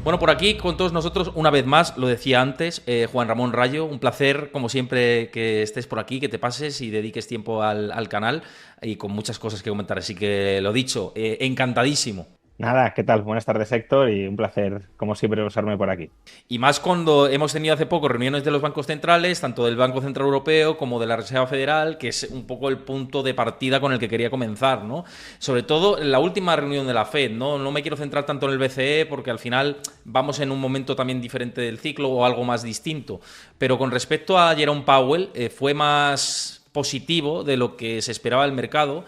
Bueno, por aquí con todos nosotros, una vez más, lo decía antes, Juan Ramón Rayo, un placer, como siempre, que estés por aquí, que te pases y dediques tiempo al canal y con muchas cosas que comentar. Así que lo dicho, encantadísimo. Nada, ¿qué tal? Buenas tardes, Héctor, y un placer, como siempre, usarme por aquí. Y más cuando hemos tenido hace poco reuniones de los bancos centrales, tanto del Banco Central Europeo como de la Reserva Federal, que es un poco el punto de partida con el que quería comenzar, ¿no? Sobre todo en la última reunión de la Fed, ¿no? No me quiero centrar tanto en el BCE porque al final vamos en un momento también diferente del ciclo o algo más distinto. Pero con respecto a Jerome Powell, fue más positivo de lo que se esperaba el mercado,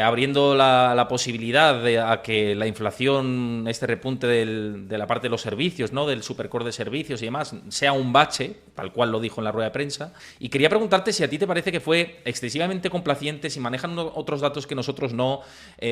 abriendo la posibilidad a que la inflación, este repunte de la parte de los servicios, ¿no? Del supercore de servicios y demás, sea un bache, tal cual lo dijo en la rueda de prensa. Y quería preguntarte si a ti te parece que fue excesivamente complaciente, si manejan otros datos que nosotros no,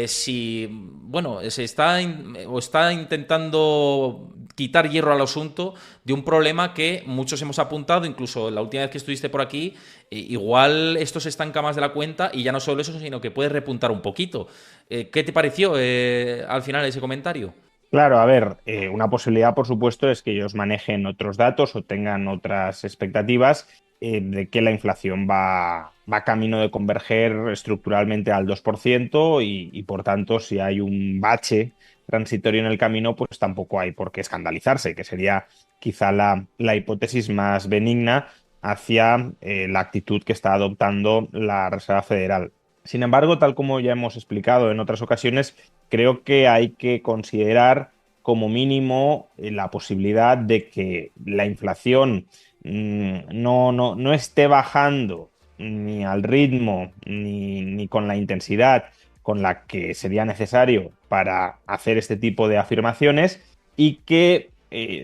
si, bueno, se está o está intentando quitar hierro al asunto de un problema que muchos hemos apuntado, incluso la última vez que estuviste por aquí, igual esto se estanca más de la cuenta y ya no solo eso, sino que puede repuntar un poquito. ¿Qué te pareció al final ese comentario? Claro, a ver, una posibilidad, por supuesto, es que ellos manejen otros datos o tengan otras expectativas de que la inflación va camino de converger estructuralmente al 2% y, por tanto, si hay un bache transitorio en el camino, pues tampoco hay por qué escandalizarse, que sería quizá la hipótesis más benigna hacia la actitud que está adoptando la Reserva Federal. Sin embargo, tal como ya hemos explicado en otras ocasiones, creo que hay que considerar como mínimo la posibilidad de que la inflación no esté bajando ni al ritmo ni con la intensidad con la que sería necesario para hacer este tipo de afirmaciones y que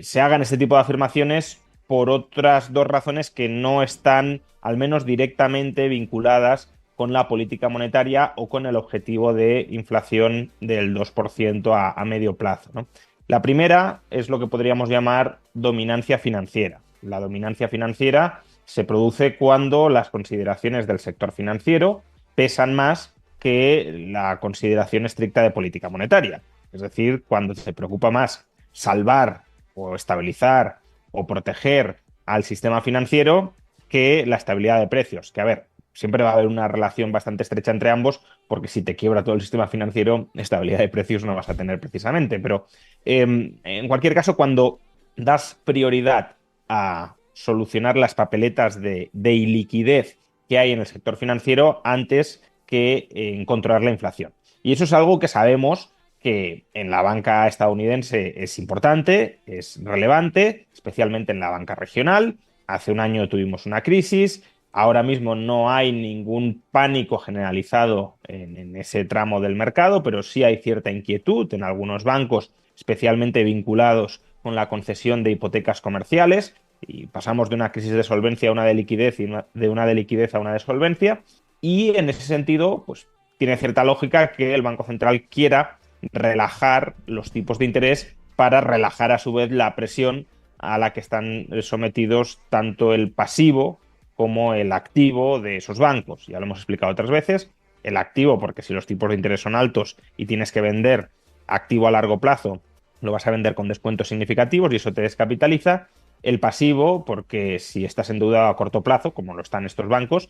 se hagan este tipo de afirmaciones por otras dos razones que no están, al menos directamente, vinculadas con la política monetaria o con el objetivo de inflación del 2% a medio plazo, ¿no? La primera es lo que podríamos llamar dominancia financiera. La dominancia financiera se produce cuando las consideraciones del sector financiero pesan más que la consideración estricta de política monetaria. Es decir, cuando se preocupa más salvar o estabilizar o proteger al sistema financiero que la estabilidad de precios. Que, a ver, siempre va a haber una relación bastante estrecha entre ambos, porque si te quiebra todo el sistema financiero, estabilidad de precios no vas a tener precisamente. Pero en cualquier caso, cuando das prioridad a solucionar las papeletas de iliquidez que hay en el sector financiero antes que en controlar la inflación. Y eso es algo que sabemos que en la banca estadounidense es importante, es relevante, especialmente en la banca regional. Hace un año tuvimos una crisis. Ahora mismo no hay ningún pánico generalizado en ese tramo del mercado, pero sí hay cierta inquietud en algunos bancos, especialmente vinculados con la concesión de hipotecas comerciales. Y pasamos de una crisis de solvencia a una de liquidez y de una de liquidez a una de solvencia. Y en ese sentido, pues tiene cierta lógica que el Banco Central quiera relajar los tipos de interés para relajar a su vez la presión a la que están sometidos tanto el pasivo como el activo de esos bancos. Ya lo hemos explicado otras veces. El activo, porque si los tipos de interés son altos y tienes que vender activo a largo plazo, lo vas a vender con descuentos significativos y eso te descapitaliza. El pasivo, porque si estás endeudado a corto plazo, como lo están estos bancos,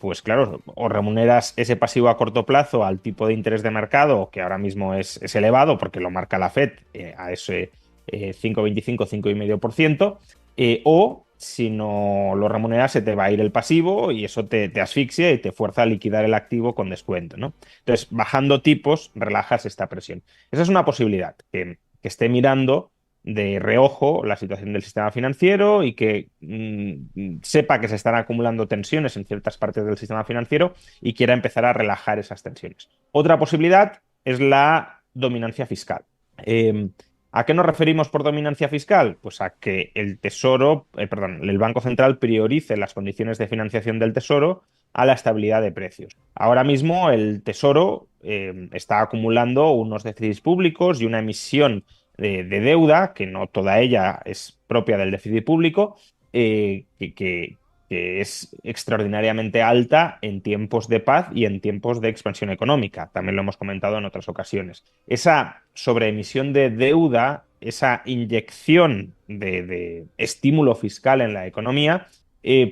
pues claro, o remuneras ese pasivo a corto plazo al tipo de interés de mercado, que ahora mismo es elevado porque lo marca la Fed a ese 5,25, 5,5%, o si no lo remuneras se te va a ir el pasivo y eso te asfixia y te fuerza a liquidar el activo con descuento, ¿no? Entonces, bajando tipos, relajas esta presión. Esa es una posibilidad, que esté mirando de reojo la situación del sistema financiero y que sepa que se están acumulando tensiones en ciertas partes del sistema financiero y quiera empezar a relajar esas tensiones. Otra posibilidad es la dominancia fiscal. Eh, ¿A qué nos referimos por dominancia fiscal? Pues a que el Tesoro, perdón, el Banco Central priorice las condiciones de financiación del Tesoro a la estabilidad de precios. Ahora mismo el Tesoro está acumulando unos déficits públicos y una emisión de deuda, que no toda ella es propia del déficit público, que es extraordinariamente alta en tiempos de paz y en tiempos de expansión económica. También lo hemos comentado en otras ocasiones. Esa sobreemisión de deuda esa inyección de estímulo fiscal en la economía,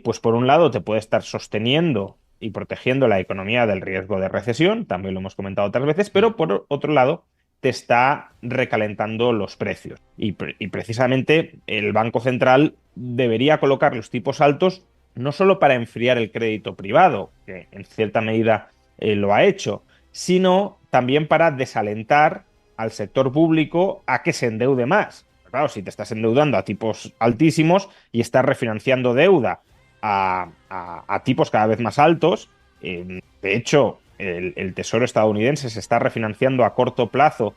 pues por un lado te puede estar sosteniendo y protegiendo la economía del riesgo de recesión, también lo hemos comentado otras veces, pero por otro lado te está recalentando los precios. Y precisamente el Banco Central debería colocar los tipos altos no solo para enfriar el crédito privado, que en cierta medida lo ha hecho, sino también para desalentar al sector público a que se endeude más. Claro, si te estás endeudando a tipos altísimos y estás refinanciando deuda a tipos cada vez más altos, de hecho, el Tesoro estadounidense se está refinanciando a corto plazo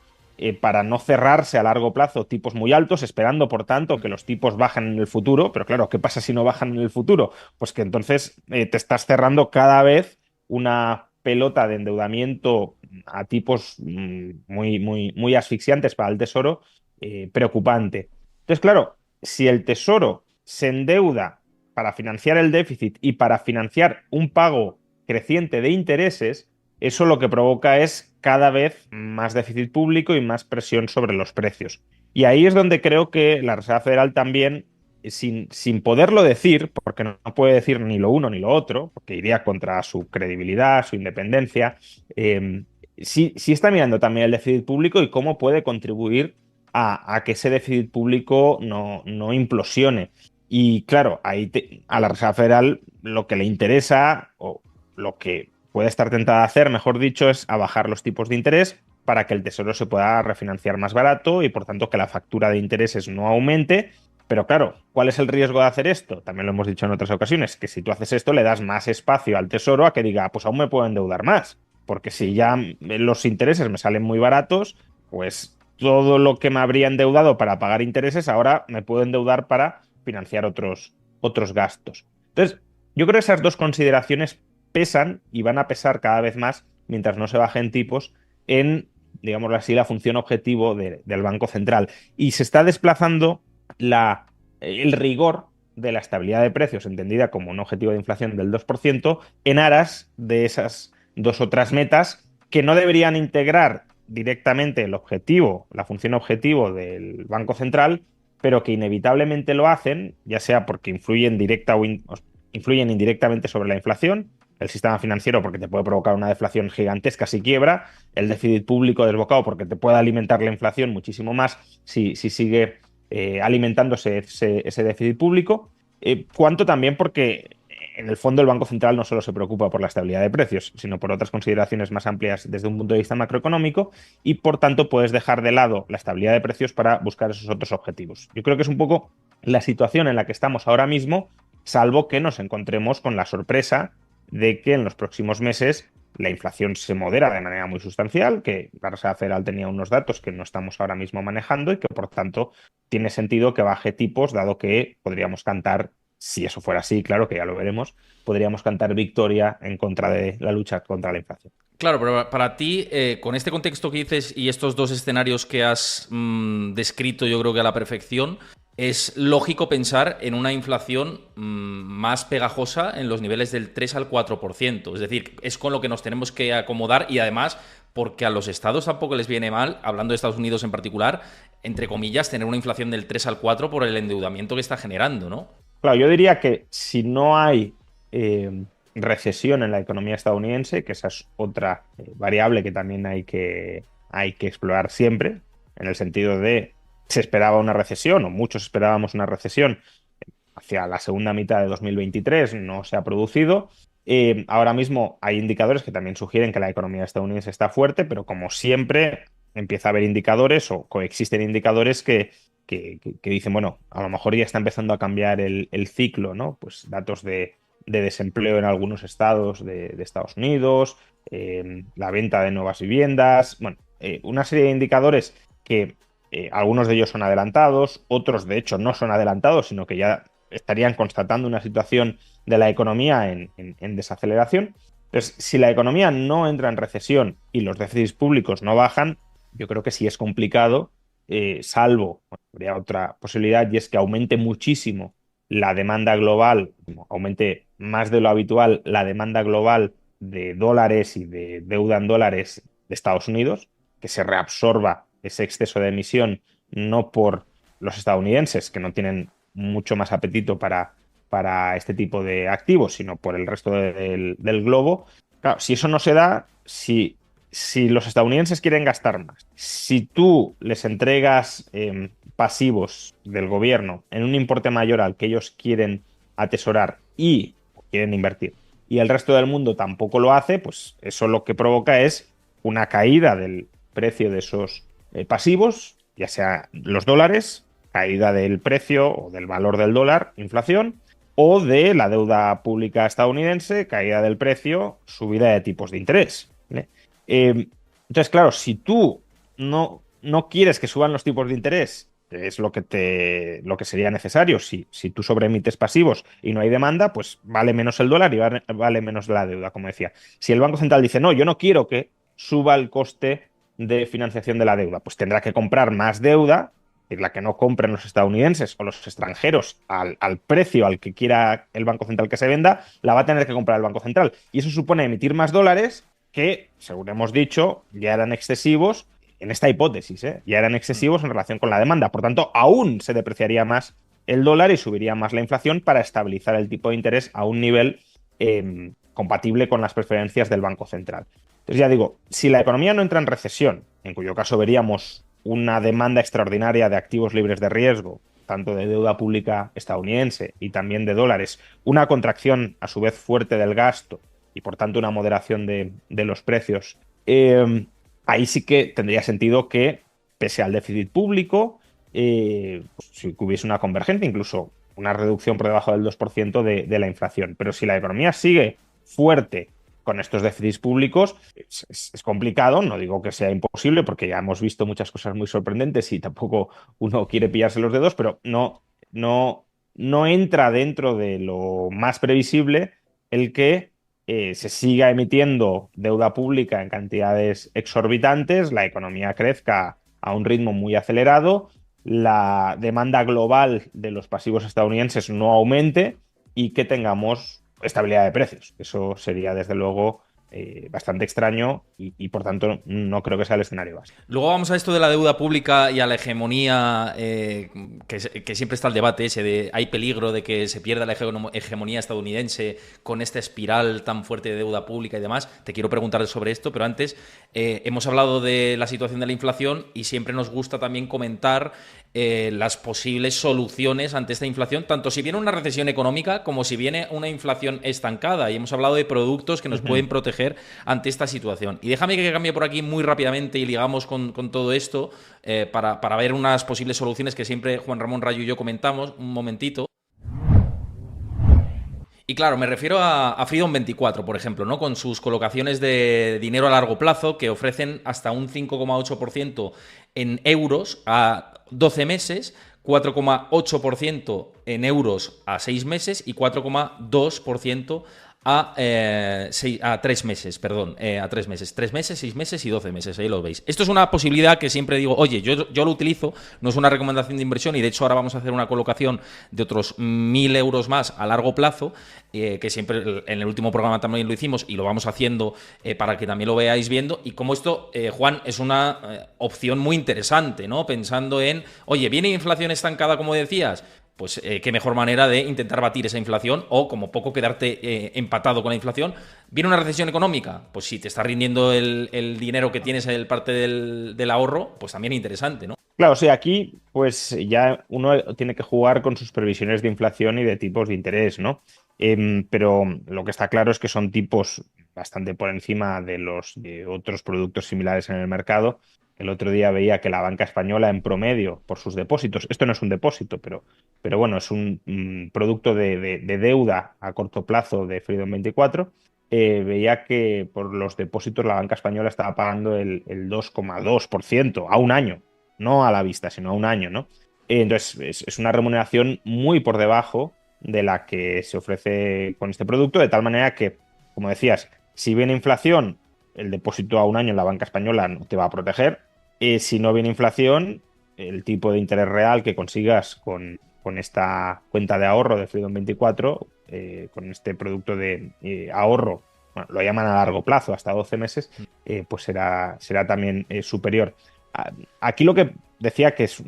para no cerrarse a largo plazo tipos muy altos, esperando, por tanto, que los tipos bajen en el futuro. Pero claro, ¿qué pasa si no bajan en el futuro? Pues que entonces te estás cerrando cada vez una pelota de endeudamiento a tipos muy asfixiantes para el Tesoro, preocupante. Entonces, claro, si el Tesoro se endeuda para financiar el déficit y para financiar un pago creciente de intereses, eso lo que provoca es cada vez más déficit público y más presión sobre los precios. Y ahí es donde creo que la Reserva Federal también, sin poderlo decir, porque no puede decir ni lo uno ni lo otro, porque iría contra su credibilidad, su independencia, sí está mirando también el déficit público y cómo puede contribuir a que ese déficit público no implosione. Y claro, a la Reserva Federal lo que le interesa, o lo que puede estar tentada a hacer, mejor dicho, es a bajar los tipos de interés para que el Tesoro se pueda refinanciar más barato y por tanto que la factura de intereses no aumente. Pero claro, ¿cuál es el riesgo de hacer esto? También lo hemos dicho en otras ocasiones, que si tú haces esto le das más espacio al Tesoro a que diga, "Ah, pues aún me puedo endeudar más, porque si ya los intereses me salen muy baratos, pues todo lo que me habría endeudado para pagar intereses ahora me puedo endeudar para financiar otros gastos". Entonces, yo creo que esas dos consideraciones pesan y van a pesar cada vez más mientras no se bajen tipos en, digámoslo así, la función objetivo del Banco Central. Y se está desplazando el rigor de la estabilidad de precios, entendida como un objetivo de inflación del 2%, en aras de esas dos otras metas que no deberían integrar directamente el objetivo, la función objetivo del Banco Central, pero que inevitablemente lo hacen, ya sea porque influyen directa influyen indirectamente sobre la inflación, el sistema financiero porque te puede provocar una deflación gigantesca si quiebra, el déficit público desbocado porque te puede alimentar la inflación muchísimo más si sigue alimentándose ese déficit público, cuanto también porque en el fondo el Banco Central no solo se preocupa por la estabilidad de precios, sino por otras consideraciones más amplias desde un punto de vista macroeconómico y por tanto puedes dejar de lado la estabilidad de precios para buscar esos otros objetivos. Yo creo que es un poco la situación en la que estamos ahora mismo, salvo que nos encontremos con la sorpresa de que en los próximos meses la inflación se modera de manera muy sustancial, que la Reserva Federal tenía unos datos que no estamos ahora mismo manejando y que por tanto tiene sentido que baje tipos, dado que podríamos cantar, si eso fuera así, claro que ya lo veremos, podríamos cantar victoria en contra de la lucha contra la inflación. Claro, pero para ti, con este contexto que dices y estos dos escenarios que has descrito, yo creo que a la perfección, es lógico pensar en una inflación más pegajosa en los niveles del 3 al 4%. Es decir, es con lo que nos tenemos que acomodar y además porque a los estados tampoco les viene mal, hablando de Estados Unidos en particular, entre comillas, tener una inflación del 3 al 4 por el endeudamiento que está generando, ¿no? Claro, yo diría que si no hay recesión en la economía estadounidense, que esa es otra variable que también hay que explorar siempre, en el sentido de se esperaba una recesión, o muchos esperábamos una recesión hacia la segunda mitad de 2023, no se ha producido. Ahora mismo hay indicadores que también sugieren que la economía estadounidense está fuerte, pero como siempre empieza a haber indicadores o coexisten indicadores que dicen, bueno, a lo mejor ya está empezando a cambiar el ciclo, ¿no? Pues datos de desempleo en algunos estados de Estados Unidos, la venta de nuevas viviendas, bueno, una serie de indicadores que algunos de ellos son adelantados, otros de hecho no son adelantados, sino que ya estarían constatando una situación de la economía en desaceleración. Entonces, si la economía no entra en recesión y los déficits públicos no bajan, yo creo que sí es complicado, salvo, bueno, habría otra posibilidad, y es que aumente muchísimo la demanda global, aumente más de lo habitual la demanda global de dólares y de deuda en dólares de Estados Unidos, que se reabsorba ese exceso de emisión no por los estadounidenses, que no tienen mucho más apetito para este tipo de activos, sino por el resto del globo. Claro, si eso no se da, si los estadounidenses quieren gastar más, si tú les entregas pasivos del gobierno en un importe mayor al que ellos quieren atesorar y quieren invertir, y el resto del mundo tampoco lo hace, pues eso lo que provoca es una caída del precio de esos pasivos, ya sea los dólares, caída del precio o del valor del dólar, inflación, o de la deuda pública estadounidense, caída del precio, subida de tipos de interés. ¿Vale? Entonces, claro, si tú no quieres que suban los tipos de interés, que es lo que sería necesario, si tú sobreemites pasivos y no hay demanda, pues vale menos el dólar y vale menos la deuda, como decía. Si el Banco Central dice, no, yo no quiero que suba el coste de financiación de la deuda, pues tendrá que comprar más deuda, la que no compren los estadounidenses o los extranjeros al precio al que quiera el Banco Central que se venda, la va a tener que comprar el Banco Central. Y eso supone emitir más dólares que, según hemos dicho, ya eran excesivos en esta hipótesis, ¿eh? Ya eran excesivos en relación con la demanda. Por tanto, aún se depreciaría más el dólar y subiría más la inflación para estabilizar el tipo de interés a un nivel compatible con las preferencias del Banco Central. Entonces, ya digo, si la economía no entra en recesión, en cuyo caso veríamos una demanda extraordinaria de activos libres de riesgo, tanto de deuda pública estadounidense y también de dólares, una contracción a su vez fuerte del gasto y por tanto una moderación de los precios, ahí sí que tendría sentido que, pese al déficit público, pues, si hubiese una convergencia, incluso una reducción por debajo del 2% de la inflación. Pero si la economía sigue fuerte con estos déficits públicos, es complicado, no digo que sea imposible, porque ya hemos visto muchas cosas muy sorprendentes y tampoco uno quiere pillarse los dedos, pero no entra dentro de lo más previsible el que se siga emitiendo deuda pública en cantidades exorbitantes, la economía crezca a un ritmo muy acelerado, la demanda global de los pasivos estadounidenses no aumente y que tengamos estabilidad de precios. Eso sería, desde luego, bastante extraño y, por tanto, no creo que sea el escenario básico. Luego vamos a esto de la deuda pública y a la hegemonía, que siempre está el debate ese de hay peligro de que se pierda la hegemonía estadounidense con esta espiral tan fuerte de deuda pública y demás. Te quiero preguntar sobre esto, pero antes hemos hablado de la situación de la inflación y siempre nos gusta también comentar las posibles soluciones ante esta inflación, tanto si viene una recesión económica como si viene una inflación estancada. Y hemos hablado de productos que nos pueden proteger ante esta situación. Y déjame que cambie por aquí muy rápidamente y ligamos con todo esto para ver unas posibles soluciones que siempre Juan Ramón Rayo y yo comentamos. Un momentito. Y claro, me refiero a Freedom 24, por ejemplo, ¿no? Con sus colocaciones de dinero a largo plazo que ofrecen hasta un 5,8% en euros a 12 meses, 4,8% en euros a 6 meses y 4,2% a 3 meses, perdón, a 3 meses. 3 meses, 6 meses y 12 meses, ahí lo veis. Esto es una posibilidad que siempre digo, oye, yo lo utilizo, no es una recomendación de inversión y de hecho ahora vamos a hacer una colocación de otros 1.000 euros más a largo plazo, que siempre en el último programa también lo hicimos y lo vamos haciendo para que también lo veáis viendo. Y como esto, Juan, es una opción muy interesante, ¿no? Pensando en, oye, ¿viene inflación estancada como decías? Pues qué mejor manera de intentar batir esa inflación o como poco quedarte empatado con la inflación. ¿Viene una recesión económica? Pues si te está rindiendo el dinero que tienes en parte del ahorro, pues también interesante, ¿no? Claro, o sea, aquí pues ya uno tiene que jugar con sus previsiones de inflación y de tipos de interés, ¿no? Pero lo que está claro es que son tipos bastante por encima de los de otros productos similares en el mercado. El otro día veía que la banca española en promedio por sus depósitos, esto no es un depósito, pero bueno, es un producto de deuda a corto plazo de Freedom 24, veía que por los depósitos la banca española estaba pagando el 2,2% a un año, no a la vista, sino a un año, ¿no? Entonces, es una remuneración muy por debajo de la que se ofrece con este producto, de tal manera que, como decías, si viene inflación, el depósito a un año en la banca española no te va a proteger. Si no viene inflación, el tipo de interés real que consigas con esta cuenta de ahorro de Freedom 24, con este producto de ahorro, bueno, lo llaman a largo plazo, hasta 12 meses, pues será también superior. Aquí lo que decía que es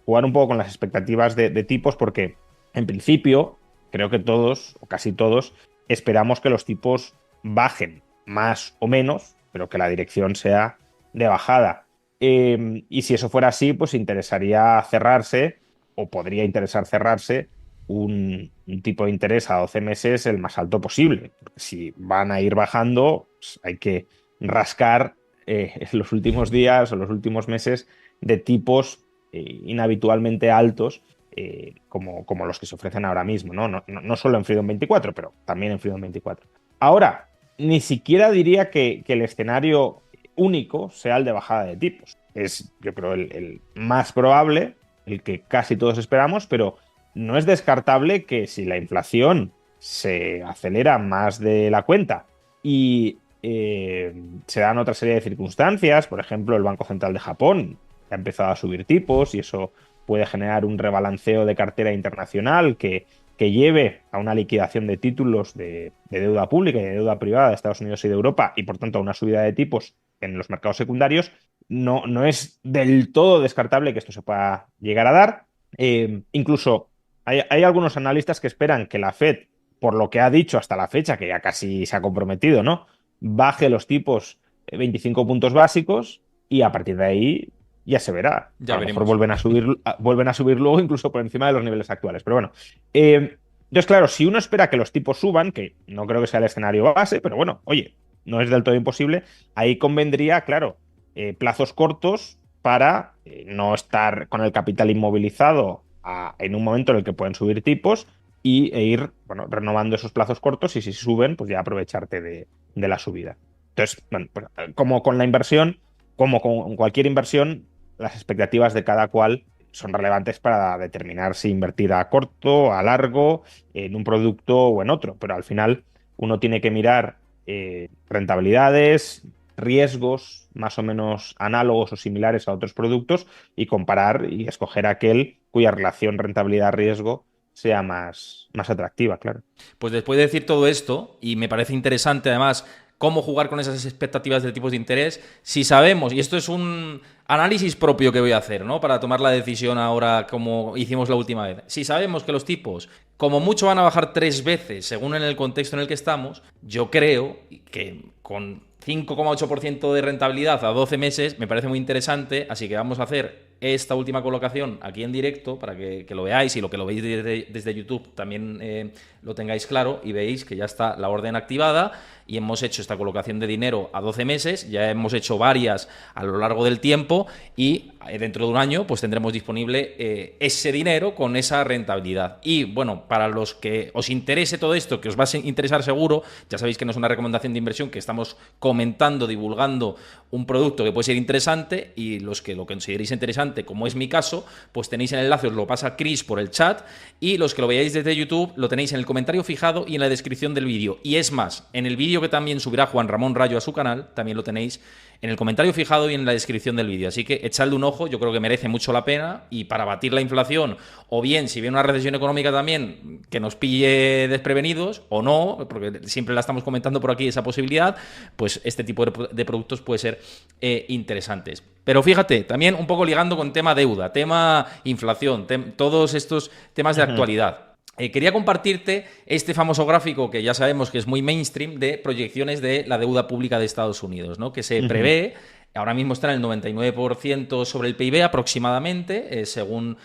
jugar un poco con las expectativas de tipos, porque en principio creo que todos, o casi todos, esperamos que los tipos bajen más o menos, pero que la dirección sea de bajada. Y si eso fuera así, pues interesaría cerrarse, o podría interesar cerrarse, un tipo de interés a 12 meses el más alto posible. Porque si van a ir bajando, pues hay que rascar los últimos días o los últimos meses de tipos inhabitualmente altos, como los que se ofrecen ahora mismo, ¿no? No solo en Freedom 24, pero también en Freedom 24. Ahora, ni siquiera diría que el escenario único sea el de bajada de tipos. Es, yo creo, el más probable, el que casi todos esperamos, pero no es descartable que si la inflación se acelera más de la cuenta y se dan otra serie de circunstancias, por ejemplo, el Banco Central de Japón ha empezado a subir tipos y eso puede generar un rebalanceo de cartera internacional que lleve a una liquidación de títulos de deuda pública y de deuda privada de Estados Unidos y de Europa y por tanto a una subida de tipos en los mercados secundarios, no es del todo descartable que esto se pueda llegar a dar. Incluso hay algunos analistas que esperan que la Fed, por lo que ha dicho hasta la fecha, que ya casi se ha comprometido, ¿no?, baje los tipos 25 puntos básicos y a partir de ahí ya se verá. Ya a lo mejor veremos. vuelven a subir luego incluso por encima de los niveles actuales. Pero bueno, entonces claro, si uno espera que los tipos suban, que no creo que sea el escenario base, pero bueno, oye, no es del todo imposible, ahí convendría, claro, plazos cortos para no estar con el capital inmovilizado en un momento en el que pueden subir tipos e ir, bueno, renovando esos plazos cortos y si suben, pues ya aprovecharte de la subida. Entonces, bueno, pues, como con la inversión, como con cualquier inversión, las expectativas de cada cual son relevantes para determinar si invertir a corto, a largo, en un producto o en otro. Pero al final uno tiene que mirar rentabilidades, riesgos más o menos análogos o similares a otros productos y comparar y escoger aquel cuya relación rentabilidad-riesgo sea más atractiva, claro. Pues después de decir todo esto, y me parece interesante además cómo jugar con esas expectativas de tipos de interés, si sabemos, y esto es un análisis propio que voy a hacer, ¿no?, para tomar la decisión ahora como hicimos la última vez. Si sabemos que los tipos como mucho van a bajar 3 veces según en el contexto en el que estamos, yo creo que con 5,8% de rentabilidad a 12 meses me parece muy interesante, así que vamos a hacer esta última colocación aquí en directo para que lo veáis y lo que lo veis desde YouTube también lo tengáis claro y veis que ya está la orden activada y hemos hecho esta colocación de dinero a 12 meses, ya hemos hecho varias a lo largo del tiempo y dentro de un año pues tendremos disponible ese dinero con esa rentabilidad. Y bueno, para los que os interese todo esto, que os va a interesar seguro, ya sabéis que no es una recomendación de inversión, que estamos comentando, divulgando un producto que puede ser interesante y los que lo consideréis interesante, como es mi caso, pues tenéis el enlace, os lo pasa Chris por el chat y los que lo veáis desde YouTube lo tenéis en el comentario fijado y en la descripción del vídeo. Y es más, en el vídeo que también subirá Juan Ramón Rayo a su canal, también lo tenéis en el comentario fijado y en la descripción del vídeo. Así que echadle un ojo, yo creo que merece mucho la pena y para batir la inflación, o bien si viene una recesión económica también que nos pille desprevenidos, o no, porque siempre la estamos comentando por aquí esa posibilidad, pues este tipo de productos puede ser interesantes. Pero fíjate, también un poco ligando con tema deuda, tema inflación, todos estos temas de actualidad. Quería compartirte este famoso gráfico que ya sabemos que es muy mainstream de proyecciones de la deuda pública de Estados Unidos, ¿no?, que se prevé, ahora mismo está en el 99% sobre el PIB aproximadamente, según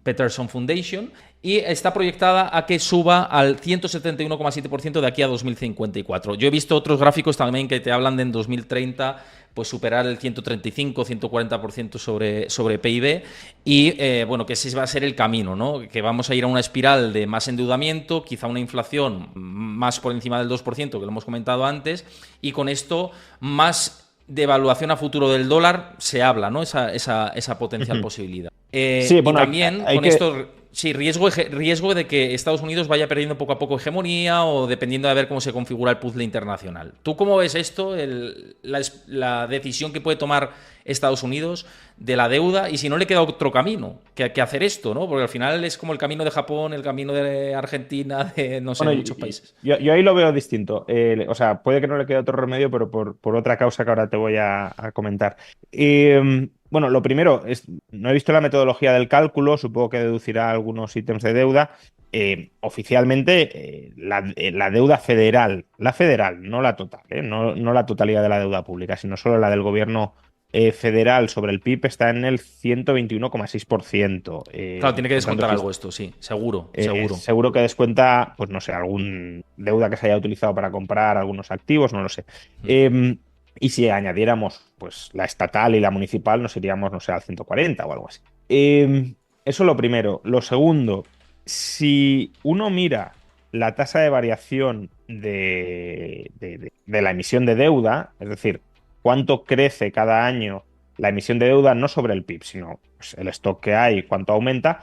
Peterson Foundation, y está proyectada a que suba al 171,7% de aquí a 2054. Yo he visto otros gráficos también que te hablan de en 2030 pues superar el 135, 140% sobre PIB y bueno, que ese va a ser el camino, ¿no?, que vamos a ir a una espiral de más endeudamiento, quizá una inflación más por encima del 2%, que lo hemos comentado antes, y con esto más devaluación a futuro del dólar se habla, ¿no?, esa potencial posibilidad. Sí, Y bueno, también hay con que... esto... Sí, riesgo de que Estados Unidos vaya perdiendo poco a poco hegemonía o dependiendo de ver cómo se configura el puzzle internacional. ¿Tú cómo ves esto, la decisión que puede tomar Estados Unidos de la deuda y si no le queda otro camino que hacer esto, ¿no? Porque al final es como el camino de Japón, el camino de Argentina, de no sé, Bueno, muchos países. yo ahí lo veo distinto. O sea, puede que no le quede otro remedio, pero por otra causa que ahora te voy a comentar. Bueno, lo primero es, no he visto la metodología del cálculo, supongo que deducirá algunos ítems de deuda. Oficialmente, la deuda federal, la federal, no la total, no la totalidad de la deuda pública, sino solo la del gobierno federal sobre el PIB está en el 121,6%. Claro, tiene que Por tanto, descontar algo esto, sí, seguro, seguro. seguro que descuenta, pues no sé, algún deuda que se haya utilizado para comprar algunos activos, no lo sé. Y si añadiéramos pues la estatal y la municipal, nos iríamos, no sé, al 140 o algo así. Eso lo primero. Lo segundo, si uno mira la tasa de variación de la emisión de deuda, es decir, cuánto crece cada año la emisión de deuda, no sobre el PIB, sino pues, el stock que hay, cuánto aumenta,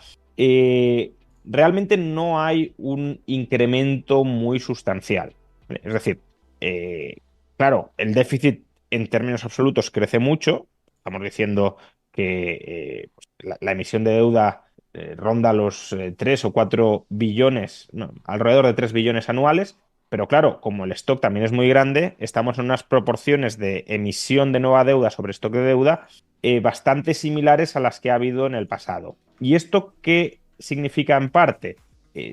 realmente no hay un incremento muy sustancial. Es decir, claro, el déficit en términos absolutos crece mucho. Estamos diciendo que pues, la emisión de deuda ronda los 3 o 4 billones, no, alrededor de 3 billones anuales. Pero claro, como el stock también es muy grande, estamos en unas proporciones de emisión de nueva deuda sobre stock de deuda bastante similares a las que ha habido en el pasado. ¿Y esto qué significa en parte?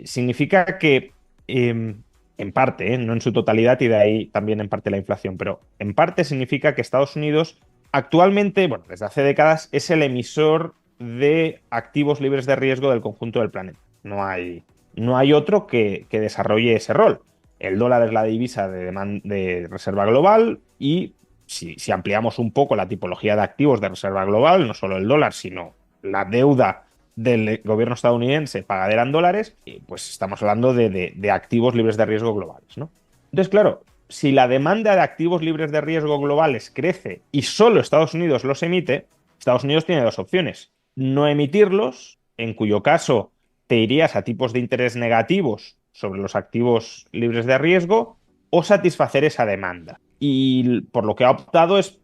Significa que, en parte, no en su totalidad y de ahí también en parte la inflación, pero en parte significa que Estados Unidos actualmente, bueno, desde hace décadas, es el emisor de activos libres de riesgo del conjunto del planeta. No hay otro que desarrolle ese rol. El dólar es la divisa de reserva global y si ampliamos un poco la tipología de activos de reserva global, no solo el dólar, sino la deuda del gobierno estadounidense pagadera en dólares, pues estamos hablando de activos libres de riesgo globales, ¿no? Entonces, claro, si la demanda de activos libres de riesgo globales crece y solo Estados Unidos los emite, Estados Unidos tiene dos opciones. No emitirlos, en cuyo caso te irías a tipos de interés negativos sobre los activos libres de riesgo, o satisfacer esa demanda. Y por lo que ha optado es,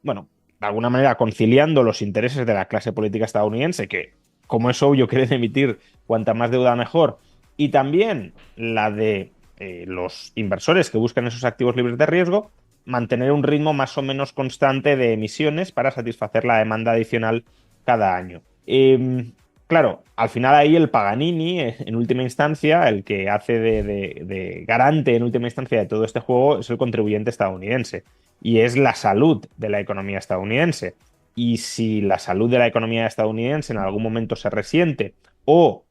bueno, de alguna manera conciliando los intereses de la clase política estadounidense, que como es obvio quieren emitir cuanta más deuda mejor, y también la de los inversores que buscan esos activos libres de riesgo, mantener un ritmo más o menos constante de emisiones para satisfacer la demanda adicional cada año. Claro, al final ahí el Paganini, en última instancia, el que hace de garante en última instancia de todo este juego es el contribuyente estadounidense y es la salud de la economía estadounidense. Y si la salud de la economía estadounidense en algún momento se resiente o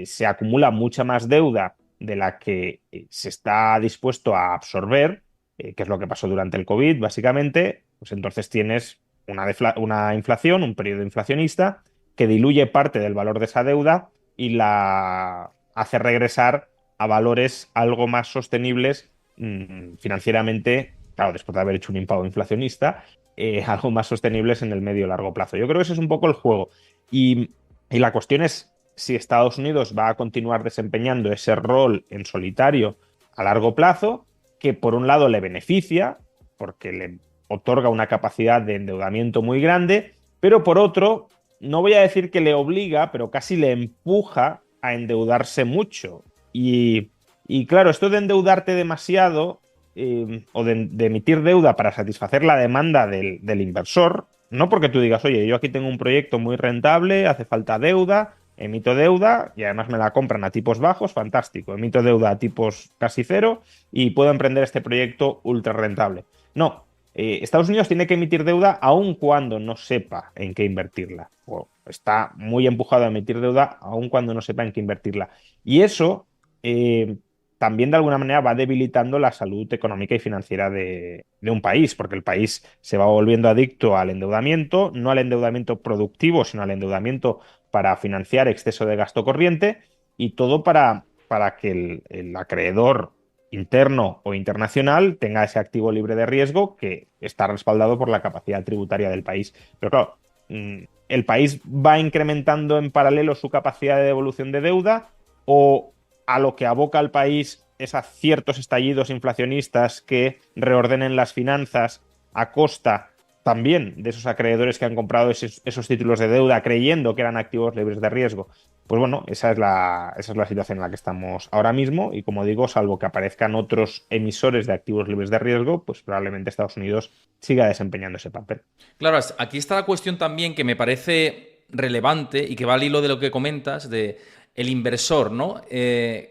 se acumula mucha más deuda de la que se está dispuesto a absorber, que es lo que pasó durante el COVID, básicamente, pues entonces tienes una inflación, un periodo inflacionista que diluye parte del valor de esa deuda y la hace regresar a valores algo más sostenibles financieramente, claro, después de haber hecho un impago inflacionista, algo más sostenibles en el medio y largo plazo. Yo creo que ese es un poco el juego. Y la cuestión es si Estados Unidos va a continuar desempeñando ese rol en solitario a largo plazo, que por un lado le beneficia, porque le otorga una capacidad de endeudamiento muy grande, pero por otro, no voy a decir que le obliga, pero casi le empuja a endeudarse mucho. Y claro, esto de endeudarte demasiado o de emitir deuda para satisfacer la demanda del inversor, no porque tú digas, oye, yo aquí tengo un proyecto muy rentable, hace falta deuda, emito deuda y además me la compran a tipos bajos, fantástico, emito deuda a tipos casi cero y puedo emprender este proyecto ultra rentable. No, Estados Unidos tiene que emitir deuda aun cuando no sepa en qué invertirla. O está muy empujado a emitir deuda aun cuando no sepa en qué invertirla. Y eso también de alguna manera va debilitando la salud económica y financiera de un país, porque el país se va volviendo adicto al endeudamiento, no al endeudamiento productivo, sino al endeudamiento para financiar exceso de gasto corriente y todo para que el acreedor interno o internacional tenga ese activo libre de riesgo que está respaldado por la capacidad tributaria del país. Pero claro, el país va incrementando en paralelo su capacidad de devolución de deuda, o a lo que aboca al país es a ciertos estallidos inflacionistas que reordenen las finanzas a costa también de esos acreedores que han comprado esos títulos de deuda creyendo que eran activos libres de riesgo. Pues bueno, esa es la situación en la que estamos ahora mismo, y como digo, salvo que aparezcan otros emisores de activos libres de riesgo, pues probablemente Estados Unidos siga desempeñando ese papel. Claro, aquí está la cuestión también que me parece relevante y que va al hilo de lo que comentas de el inversor, ¿no?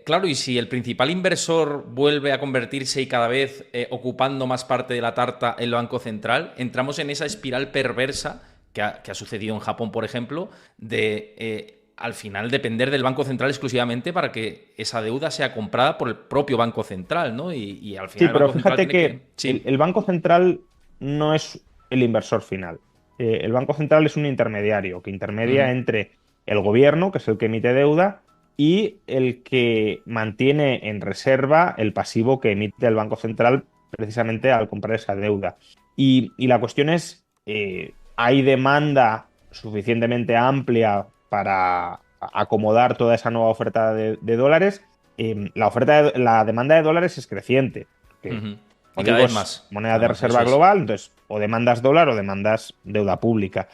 Claro, y si el principal inversor vuelve a convertirse y cada vez ocupando más parte de la tarta el Banco Central, entramos en esa espiral perversa que ha sucedido en Japón, por ejemplo, de al final depender del Banco Central exclusivamente para que esa deuda sea comprada por el propio Banco Central, ¿no? Y al Sí, final el pero Banco Central fíjate tiene que... que Sí. el Banco Central no es el inversor final. El Banco Central es un intermediario que intermedia Ujú. entre el gobierno, que es el que emite deuda, y el que mantiene en reserva el pasivo que emite el Banco Central precisamente al comprar esa deuda. Y la cuestión es, ¿hay demanda suficientemente amplia para acomodar toda esa nueva oferta de dólares? La demanda de dólares es creciente, que, Ujú. Y como cada digo, vez es más, moneda de además, eso reserva es. global, entonces o demandas dólar o demandas deuda pública.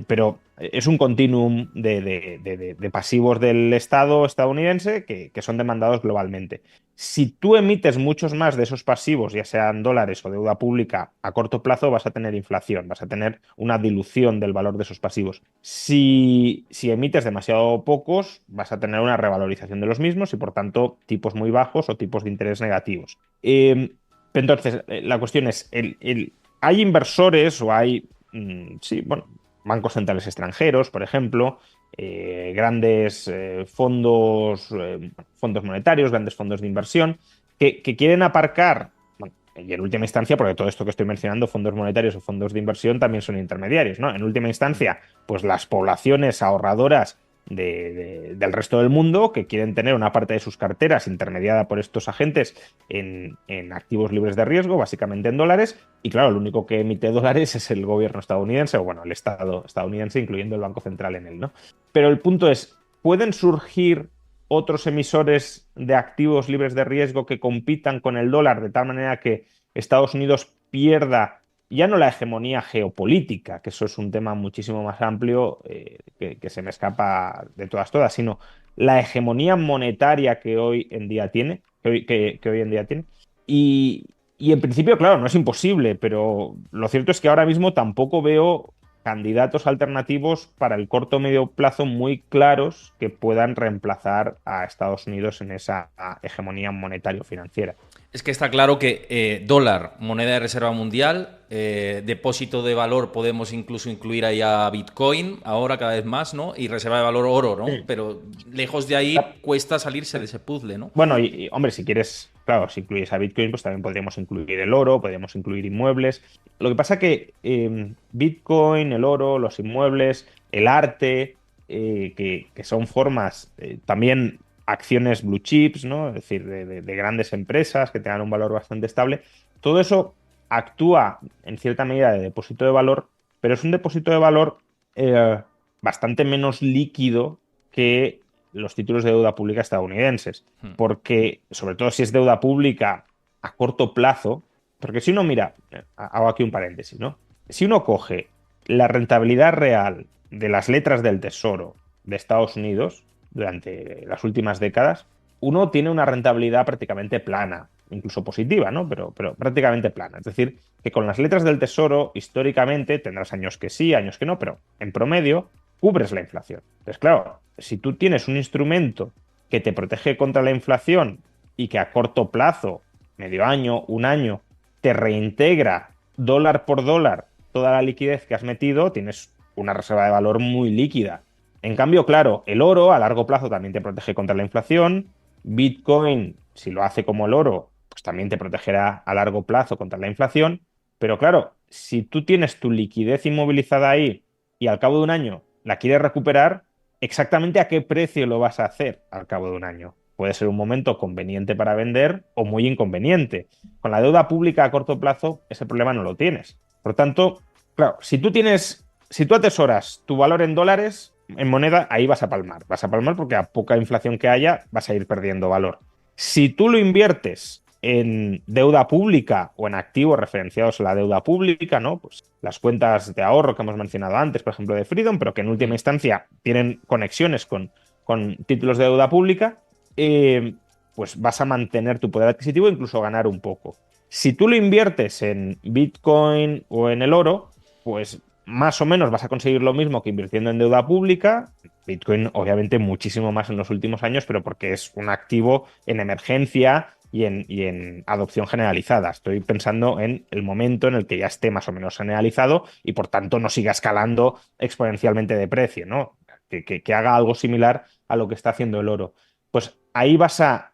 Pero es un continuum de pasivos del Estado estadounidense que son demandados globalmente. Si tú emites muchos más de esos pasivos, ya sean dólares o deuda pública, a corto plazo vas a tener inflación, vas a tener una dilución del valor de esos pasivos. Si emites demasiado pocos, vas a tener una revalorización de los mismos y, por tanto, tipos muy bajos o tipos de interés negativos. Entonces, la cuestión es, ¿hay inversores o hay, sí, bueno, bancos centrales extranjeros, por ejemplo, grandes fondos monetarios, grandes fondos de inversión, que quieren aparcar, bueno, y en última instancia, porque todo esto que estoy mencionando, fondos monetarios o fondos de inversión, también son intermediarios, ¿no? En última instancia, pues las poblaciones ahorradoras del resto del mundo que quieren tener una parte de sus carteras intermediada por estos agentes en activos libres de riesgo, básicamente en dólares, y claro, lo único que emite dólares es el gobierno estadounidense, o bueno, el Estado estadounidense, incluyendo el Banco Central en él, ¿no? Pero el punto es, ¿pueden surgir otros emisores de activos libres de riesgo que compitan con el dólar de tal manera que Estados Unidos pierda ya no la hegemonía geopolítica, que eso es un tema muchísimo más amplio, que se me escapa de todas, sino la hegemonía monetaria que hoy en día tiene, que hoy en día tiene? Y en principio, claro, no es imposible, pero lo cierto es que ahora mismo tampoco veo candidatos alternativos para el corto o medio plazo muy claros que puedan reemplazar a Estados Unidos en esa hegemonía monetario-financiera. Es que está claro que dólar, moneda de reserva mundial, depósito de valor, podemos incluso incluir ahí a Bitcoin, ahora cada vez más, ¿no? Y reserva de valor oro, ¿no? Sí. Pero lejos de ahí cuesta salirse de ese puzzle, ¿no? Bueno, hombre, si quieres, claro, si incluyes a Bitcoin, pues también podríamos incluir el oro, podríamos incluir inmuebles. Lo que pasa que Bitcoin, el oro, los inmuebles, el arte, que son formas, también acciones blue chips, ¿no? Es decir, de grandes empresas que tengan un valor bastante estable. Todo eso actúa en cierta medida de depósito de valor, pero es un depósito de valor bastante menos líquido que los títulos de deuda pública estadounidenses, Hmm. porque sobre todo si es deuda pública a corto plazo, porque si uno mira, hago aquí un paréntesis, ¿no? Si uno coge la rentabilidad real de las letras del Tesoro de Estados Unidos durante las últimas décadas, uno tiene una rentabilidad prácticamente plana, incluso positiva, ¿no? Pero prácticamente plana. Es decir, que con las letras del Tesoro, históricamente, tendrás años que sí, años que no, pero en promedio cubres la inflación. Entonces, claro, si tú tienes un instrumento que te protege contra la inflación y que a corto plazo, medio año, un año, te reintegra dólar por dólar toda la liquidez que has metido, tienes una reserva de valor muy líquida. En cambio, claro, el oro a largo plazo también te protege contra la inflación. Bitcoin, si lo hace como el oro, pues también te protegerá a largo plazo contra la inflación. Pero claro, si tú tienes tu liquidez inmovilizada ahí y al cabo de un año la quieres recuperar, ¿exactamente a qué precio lo vas a hacer al cabo de un año? Puede ser un momento conveniente para vender o muy inconveniente. Con la deuda pública a corto plazo, ese problema no lo tienes. Por tanto, claro, si tú tienes si tú atesoras tu valor en dólares, en moneda, ahí vas a palmar. Vas a palmar porque a poca inflación que haya, vas a ir perdiendo valor. Si tú lo inviertes en deuda pública o en activos referenciados a la deuda pública, ¿no? Pues las cuentas de ahorro que hemos mencionado antes, por ejemplo, de Freedom, pero que en última instancia tienen conexiones con títulos de deuda pública, pues vas a mantener tu poder adquisitivo e incluso ganar un poco. Si tú lo inviertes en Bitcoin o en el oro, pues más o menos vas a conseguir lo mismo que invirtiendo en deuda pública. Bitcoin, obviamente, muchísimo más en los últimos años, pero porque es un activo en emergencia y en adopción generalizada. Estoy pensando en el momento en el que ya esté más o menos generalizado y por tanto no siga escalando exponencialmente de precio, ¿no? Que haga algo similar a lo que está haciendo el oro. Pues ahí vas a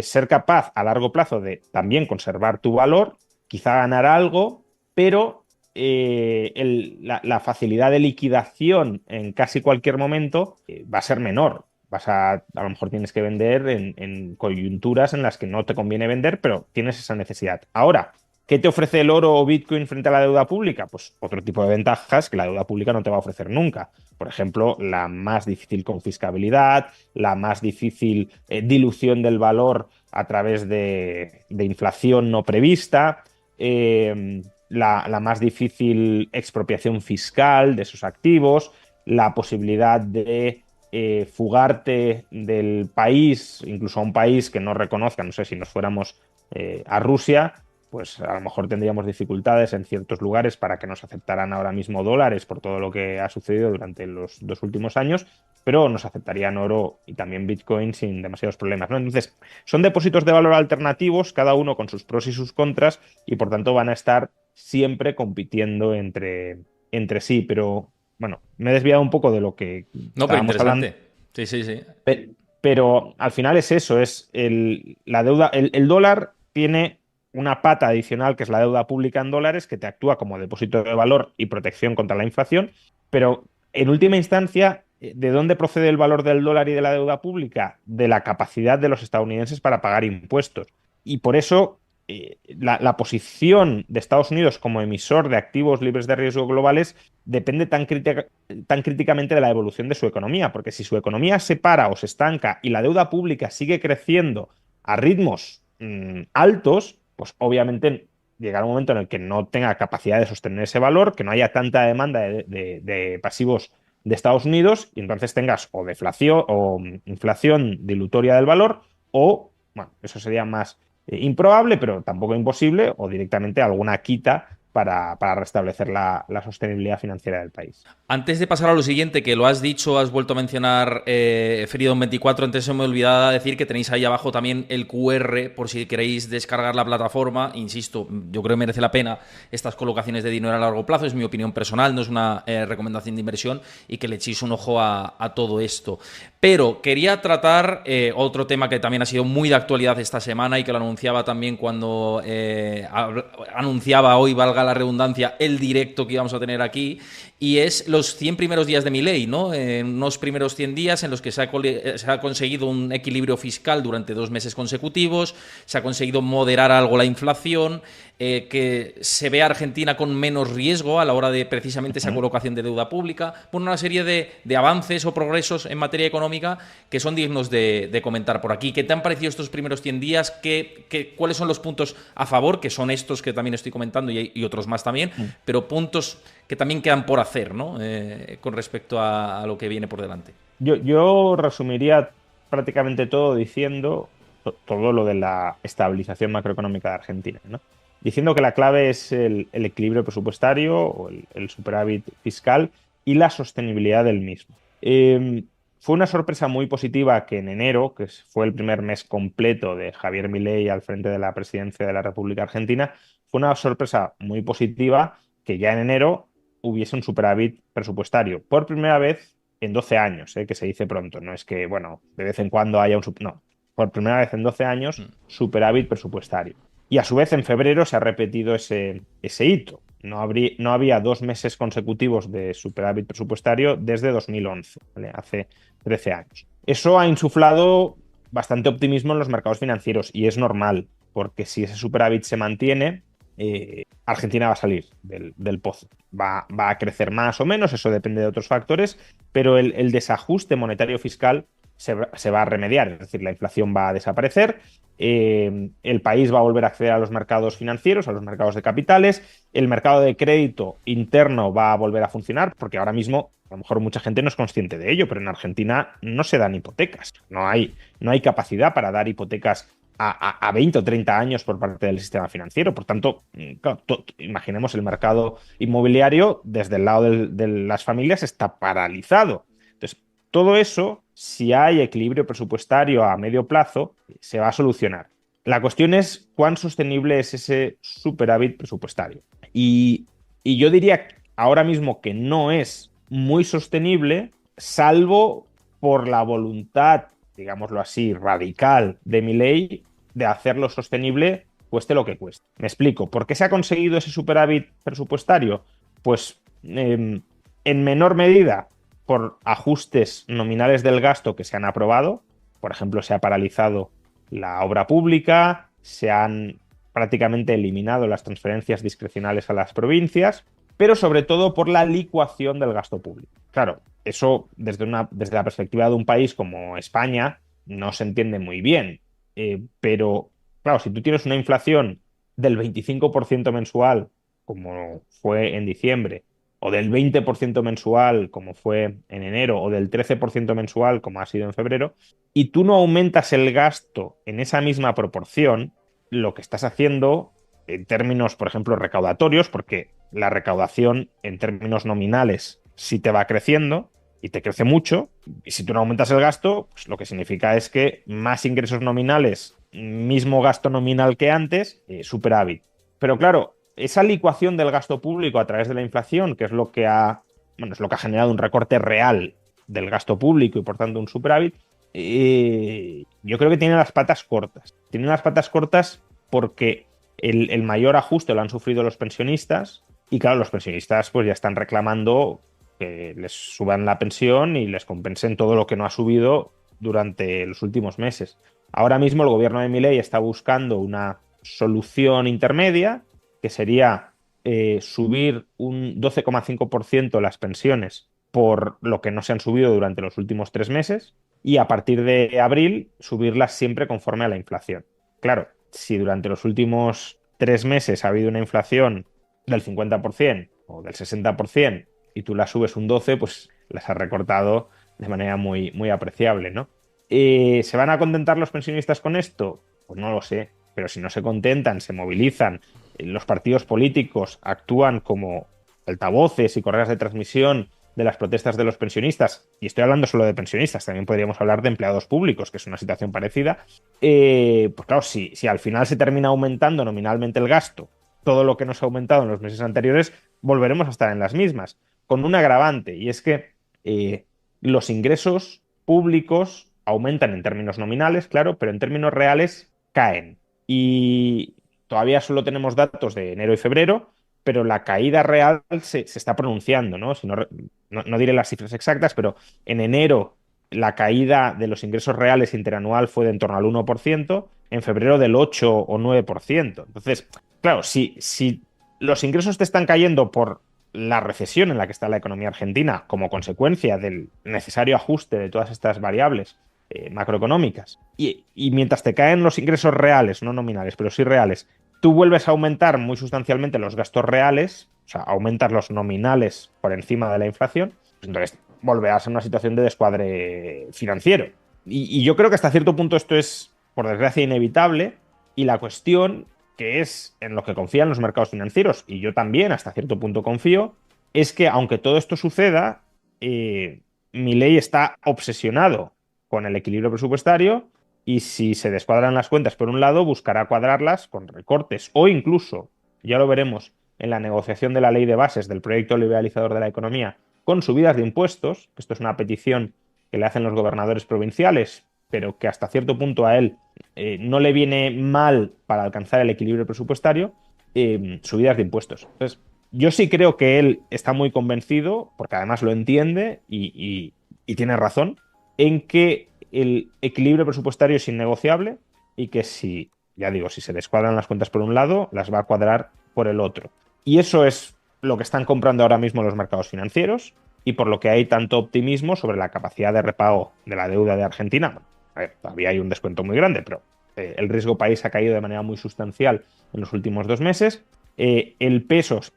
ser capaz a largo plazo de también conservar tu valor, quizá ganar algo, pero la facilidad de liquidación en casi cualquier momento va a ser menor. A lo mejor tienes que vender en coyunturas en las que no te conviene vender, pero tienes esa necesidad. Ahora, ¿qué te ofrece el oro o Bitcoin frente a la deuda pública? Pues otro tipo de ventajas que la deuda pública no te va a ofrecer nunca. Por ejemplo, la más difícil confiscabilidad, la más difícil dilución del valor a través de inflación no prevista, la más difícil expropiación fiscal de esos activos, la posibilidad de fugarte del país, incluso a un país que no reconozca, no sé, si nos fuéramos a Rusia, pues a lo mejor tendríamos dificultades en ciertos lugares para que nos aceptaran ahora mismo dólares por todo lo que ha sucedido durante los 2 últimos años, pero nos aceptarían oro y también Bitcoin sin demasiados problemas, ¿no? Entonces, son depósitos de valor alternativos, cada uno con sus pros y sus contras, y por tanto van a estar siempre compitiendo entre sí, pero bueno, me he desviado un poco de lo que No, pero estábamos hablando. interesante. Sí, sí, sí. Pero al final es eso, es la deuda, el dólar tiene una pata adicional que es la deuda pública en dólares que te actúa como depósito de valor y protección contra la inflación, pero en última instancia, ¿de dónde procede el valor del dólar y de la deuda pública? De la capacidad de los estadounidenses para pagar impuestos. Y por eso la posición de Estados Unidos como emisor de activos libres de riesgo globales depende tan críticamente de la evolución de su economía, porque si su economía se para o se estanca y la deuda pública sigue creciendo a ritmos altos, pues obviamente llegará un momento en el que no tenga capacidad de sostener ese valor, que no haya tanta demanda de pasivos de Estados Unidos y entonces tengas o deflación o inflación dilutoria del valor o, bueno, eso sería más improbable, pero tampoco imposible, o directamente alguna quita para restablecer la sostenibilidad financiera del país. Antes de pasar a lo siguiente, que lo has dicho, has vuelto a mencionar Freedom 24, antes se me olvidaba decir que tenéis ahí abajo también el QR por si queréis descargar la plataforma. Insisto, yo creo que merece la pena estas colocaciones de dinero a largo plazo, es mi opinión personal, no es una recomendación de inversión, y que le echéis un ojo a todo esto. Pero quería tratar otro tema que también ha sido muy de actualidad esta semana y que lo anunciaba también cuando anunciaba hoy, valga la redundancia, el directo que íbamos a tener aquí, y es los 100 primeros días de Milei, ¿no? Unos primeros 100 días en los que se ha conseguido un equilibrio fiscal durante 2 meses consecutivos, se ha conseguido moderar algo la inflación, que se ve a Argentina con menos riesgo a la hora de precisamente esa colocación de deuda pública, por una serie de avances o progresos en materia económica que son dignos de comentar por aquí. ¿Qué te han parecido estos primeros 100 días? ¿Cuáles son los puntos a favor? Que son estos que también estoy comentando y otros más también, pero puntos que también quedan por hacer, ¿no? Con respecto a lo que viene por delante. Yo resumiría prácticamente todo diciendo todo lo de la estabilización macroeconómica de Argentina, ¿no? Diciendo que la clave es el equilibrio presupuestario o el superávit fiscal y la sostenibilidad del mismo. Fue una sorpresa muy positiva que en enero, que fue el primer mes completo de Javier Milei al frente de la presidencia de la República Argentina, fue una sorpresa muy positiva que ya en enero hubiese un superávit presupuestario. Por primera vez en 12 años, que se dice pronto. No es que, bueno, de vez en cuando haya un... No, por primera vez en 12 años, superávit presupuestario. Y a su vez en febrero se ha repetido ese hito. No había 2 meses consecutivos de superávit presupuestario desde 2011, ¿vale? Hace 13 años. Eso ha insuflado bastante optimismo en los mercados financieros y es normal, porque si ese superávit se mantiene, Argentina va a salir del pozo. va a crecer más o menos, eso depende de otros factores, pero el desajuste monetario fiscal se va a remediar, es decir, la inflación va a desaparecer, el país va a volver a acceder a los mercados financieros, a los mercados de capitales, el mercado de crédito interno va a volver a funcionar, porque ahora mismo a lo mejor mucha gente no es consciente de ello, pero en Argentina no se dan hipotecas, no hay capacidad para dar hipotecas a 20 o 30 años por parte del sistema financiero. Por tanto, claro, imaginemos el mercado inmobiliario desde el lado de las familias está paralizado. Entonces, todo eso, si hay equilibrio presupuestario a medio plazo, se va a solucionar. La cuestión es cuán sostenible es ese superávit presupuestario. Y yo diría ahora mismo que no es muy sostenible, salvo por la voluntad, digámoslo así, radical de Milei de hacerlo sostenible, cueste lo que cueste. Me explico. ¿Por qué se ha conseguido ese superávit presupuestario? Pues en menor medida por ajustes nominales del gasto que se han aprobado. Por ejemplo, se ha paralizado la obra pública, se han prácticamente eliminado las transferencias discrecionales a las provincias, pero sobre todo por la licuación del gasto público. Claro, eso desde la perspectiva de un país como España no se entiende muy bien, pero claro, si tú tienes una inflación del 25% mensual, como fue en diciembre, o del 20% mensual, como fue en enero, o del 13% mensual, como ha sido en febrero, y tú no aumentas el gasto en esa misma proporción, lo que estás haciendo en términos, por ejemplo, recaudatorios, porque la recaudación en términos nominales sí te va creciendo y te crece mucho, y si tú no aumentas el gasto, pues lo que significa es que más ingresos nominales, mismo gasto nominal que antes, superávit. Pero claro, esa licuación del gasto público a través de la inflación, que es lo que es lo que ha generado un recorte real del gasto público y por tanto un superávit, yo creo que tiene las patas cortas. Tiene las patas cortas porque el mayor ajuste lo han sufrido los pensionistas y claro, los pensionistas pues ya están reclamando que les suban la pensión y les compensen todo lo que no ha subido durante los últimos meses. Ahora mismo el gobierno de Milei está buscando una solución intermedia que sería subir un 12,5% las pensiones por lo que no se han subido durante los últimos 3 meses y a partir de abril subirlas siempre conforme a la inflación. Claro, si durante los últimos 3 meses ha habido una inflación del 50% o del 60% y tú la subes un 12%, pues las has recortado de manera muy, muy apreciable, ¿no? ¿Se van a contentar los pensionistas con esto? Pues no lo sé, pero si no se contentan, se movilizan, los partidos políticos actúan como altavoces y correas de transmisión de las protestas de los pensionistas, y estoy hablando solo de pensionistas, también podríamos hablar de empleados públicos, que es una situación parecida, pues claro, si al final se termina aumentando nominalmente el gasto, todo lo que nos ha aumentado en los meses anteriores, volveremos a estar en las mismas, con un agravante, y es que los ingresos públicos aumentan en términos nominales, claro, pero en términos reales caen. Y todavía solo tenemos datos de enero y febrero, pero la caída real se está pronunciando, ¿no? Si no diré las cifras exactas, pero en enero la caída de los ingresos reales interanual fue de en torno al 1%, en febrero del 8 o 9%. Entonces, claro, si los ingresos te están cayendo por la recesión en la que está la economía argentina como consecuencia del necesario ajuste de todas estas variables macroeconómicas, y mientras te caen los ingresos reales, no nominales, pero sí reales, tú vuelves a aumentar muy sustancialmente los gastos reales, o sea, aumentas los nominales por encima de la inflación, pues entonces volverás a una situación de descuadre financiero. Y yo creo que hasta cierto punto esto es, por desgracia, inevitable, y la cuestión, que es en lo que confían los mercados financieros, y yo también hasta cierto punto confío, es que aunque todo esto suceda, Milei está obsesionado con el equilibrio presupuestario y si se descuadran las cuentas por un lado, buscará cuadrarlas con recortes o incluso, ya lo veremos, en la negociación de la ley de bases del proyecto liberalizador de la economía, con subidas de impuestos, que esto es una petición que le hacen los gobernadores provinciales, pero que hasta cierto punto a él no le viene mal para alcanzar el equilibrio presupuestario, subidas de impuestos. Entonces, yo sí creo que él está muy convencido, porque además lo entiende y tiene razón, en que el equilibrio presupuestario es innegociable y que ya digo, si se descuadran las cuentas por un lado, las va a cuadrar por el otro. Y eso es lo que están comprando ahora mismo los mercados financieros y por lo que hay tanto optimismo sobre la capacidad de repago de la deuda de Argentina. Bueno, a ver, todavía hay un descuento muy grande, pero el riesgo país ha caído de manera muy sustancial en los últimos 2 meses. El peso se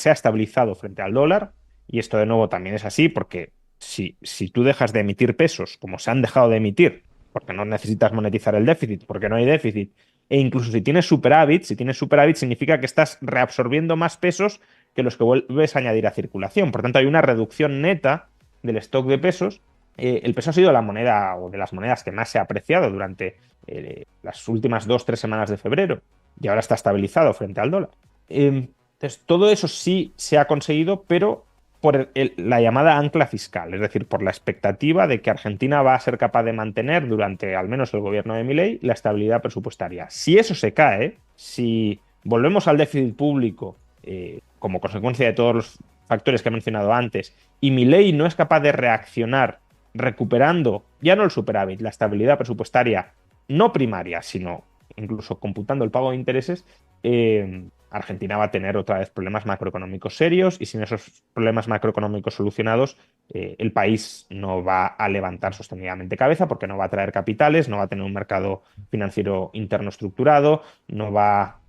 ha estabilizado frente al dólar y esto de nuevo también es así porque si tú dejas de emitir pesos como se han dejado de emitir, porque no necesitas monetizar el déficit, porque no hay déficit, e incluso si tienes superávit significa que estás reabsorbiendo más pesos que los que vuelves a añadir a circulación. Por tanto, hay una reducción neta del stock de pesos. El peso ha sido la moneda o de las monedas que más se ha apreciado durante las últimas 2 o 3 semanas de febrero y ahora está estabilizado frente al dólar. Entonces, todo eso sí se ha conseguido, pero por la llamada ancla fiscal, es decir, por la expectativa de que Argentina va a ser capaz de mantener durante al menos el gobierno de Milei la estabilidad presupuestaria. Si eso se cae, si volvemos al déficit público como consecuencia de todos los factores que he mencionado antes y Milei no es capaz de reaccionar recuperando ya no el superávit, la estabilidad presupuestaria no primaria, sino incluso computando el pago de intereses, Argentina va a tener otra vez problemas macroeconómicos serios y sin esos problemas macroeconómicos solucionados, el país no va a levantar sostenidamente cabeza porque no va a traer capitales, no va a tener un mercado financiero interno estructurado, no va...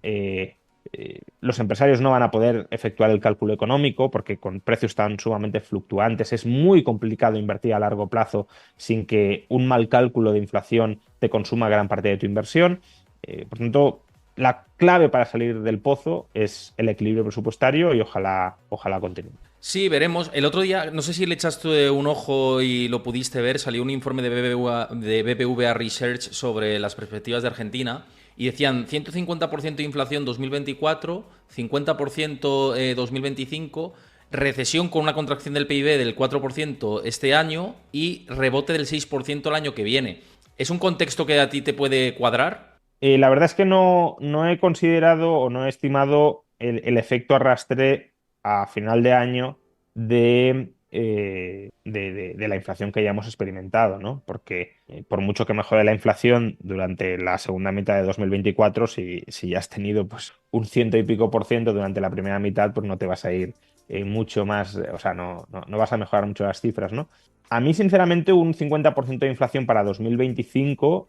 los empresarios no van a poder efectuar el cálculo económico porque con precios tan sumamente fluctuantes es muy complicado invertir a largo plazo sin que un mal cálculo de inflación te consuma gran parte de tu inversión. Por tanto, la clave para salir del pozo es el equilibrio presupuestario y ojalá continúe. Sí, veremos. El otro día, no sé si le echaste un ojo y lo pudiste ver, salió un informe de BBVA Research sobre las perspectivas de Argentina y decían 150% de inflación 2024, 50% 2025, recesión con una contracción del PIB del 4% este año y rebote del 6% el año que viene. ¿Es un contexto que a ti te puede cuadrar? La verdad es que no he considerado o no he estimado el efecto arrastre a final de año de la inflación que ya hemos experimentado, ¿no? Porque por mucho que mejore la inflación durante la segunda mitad de 2024, si ya has tenido pues un ciento y pico por ciento durante la primera mitad, pues no te vas a ir mucho más, o sea, no vas a mejorar mucho las cifras, ¿no? A mí, sinceramente, un 50% de inflación para 2025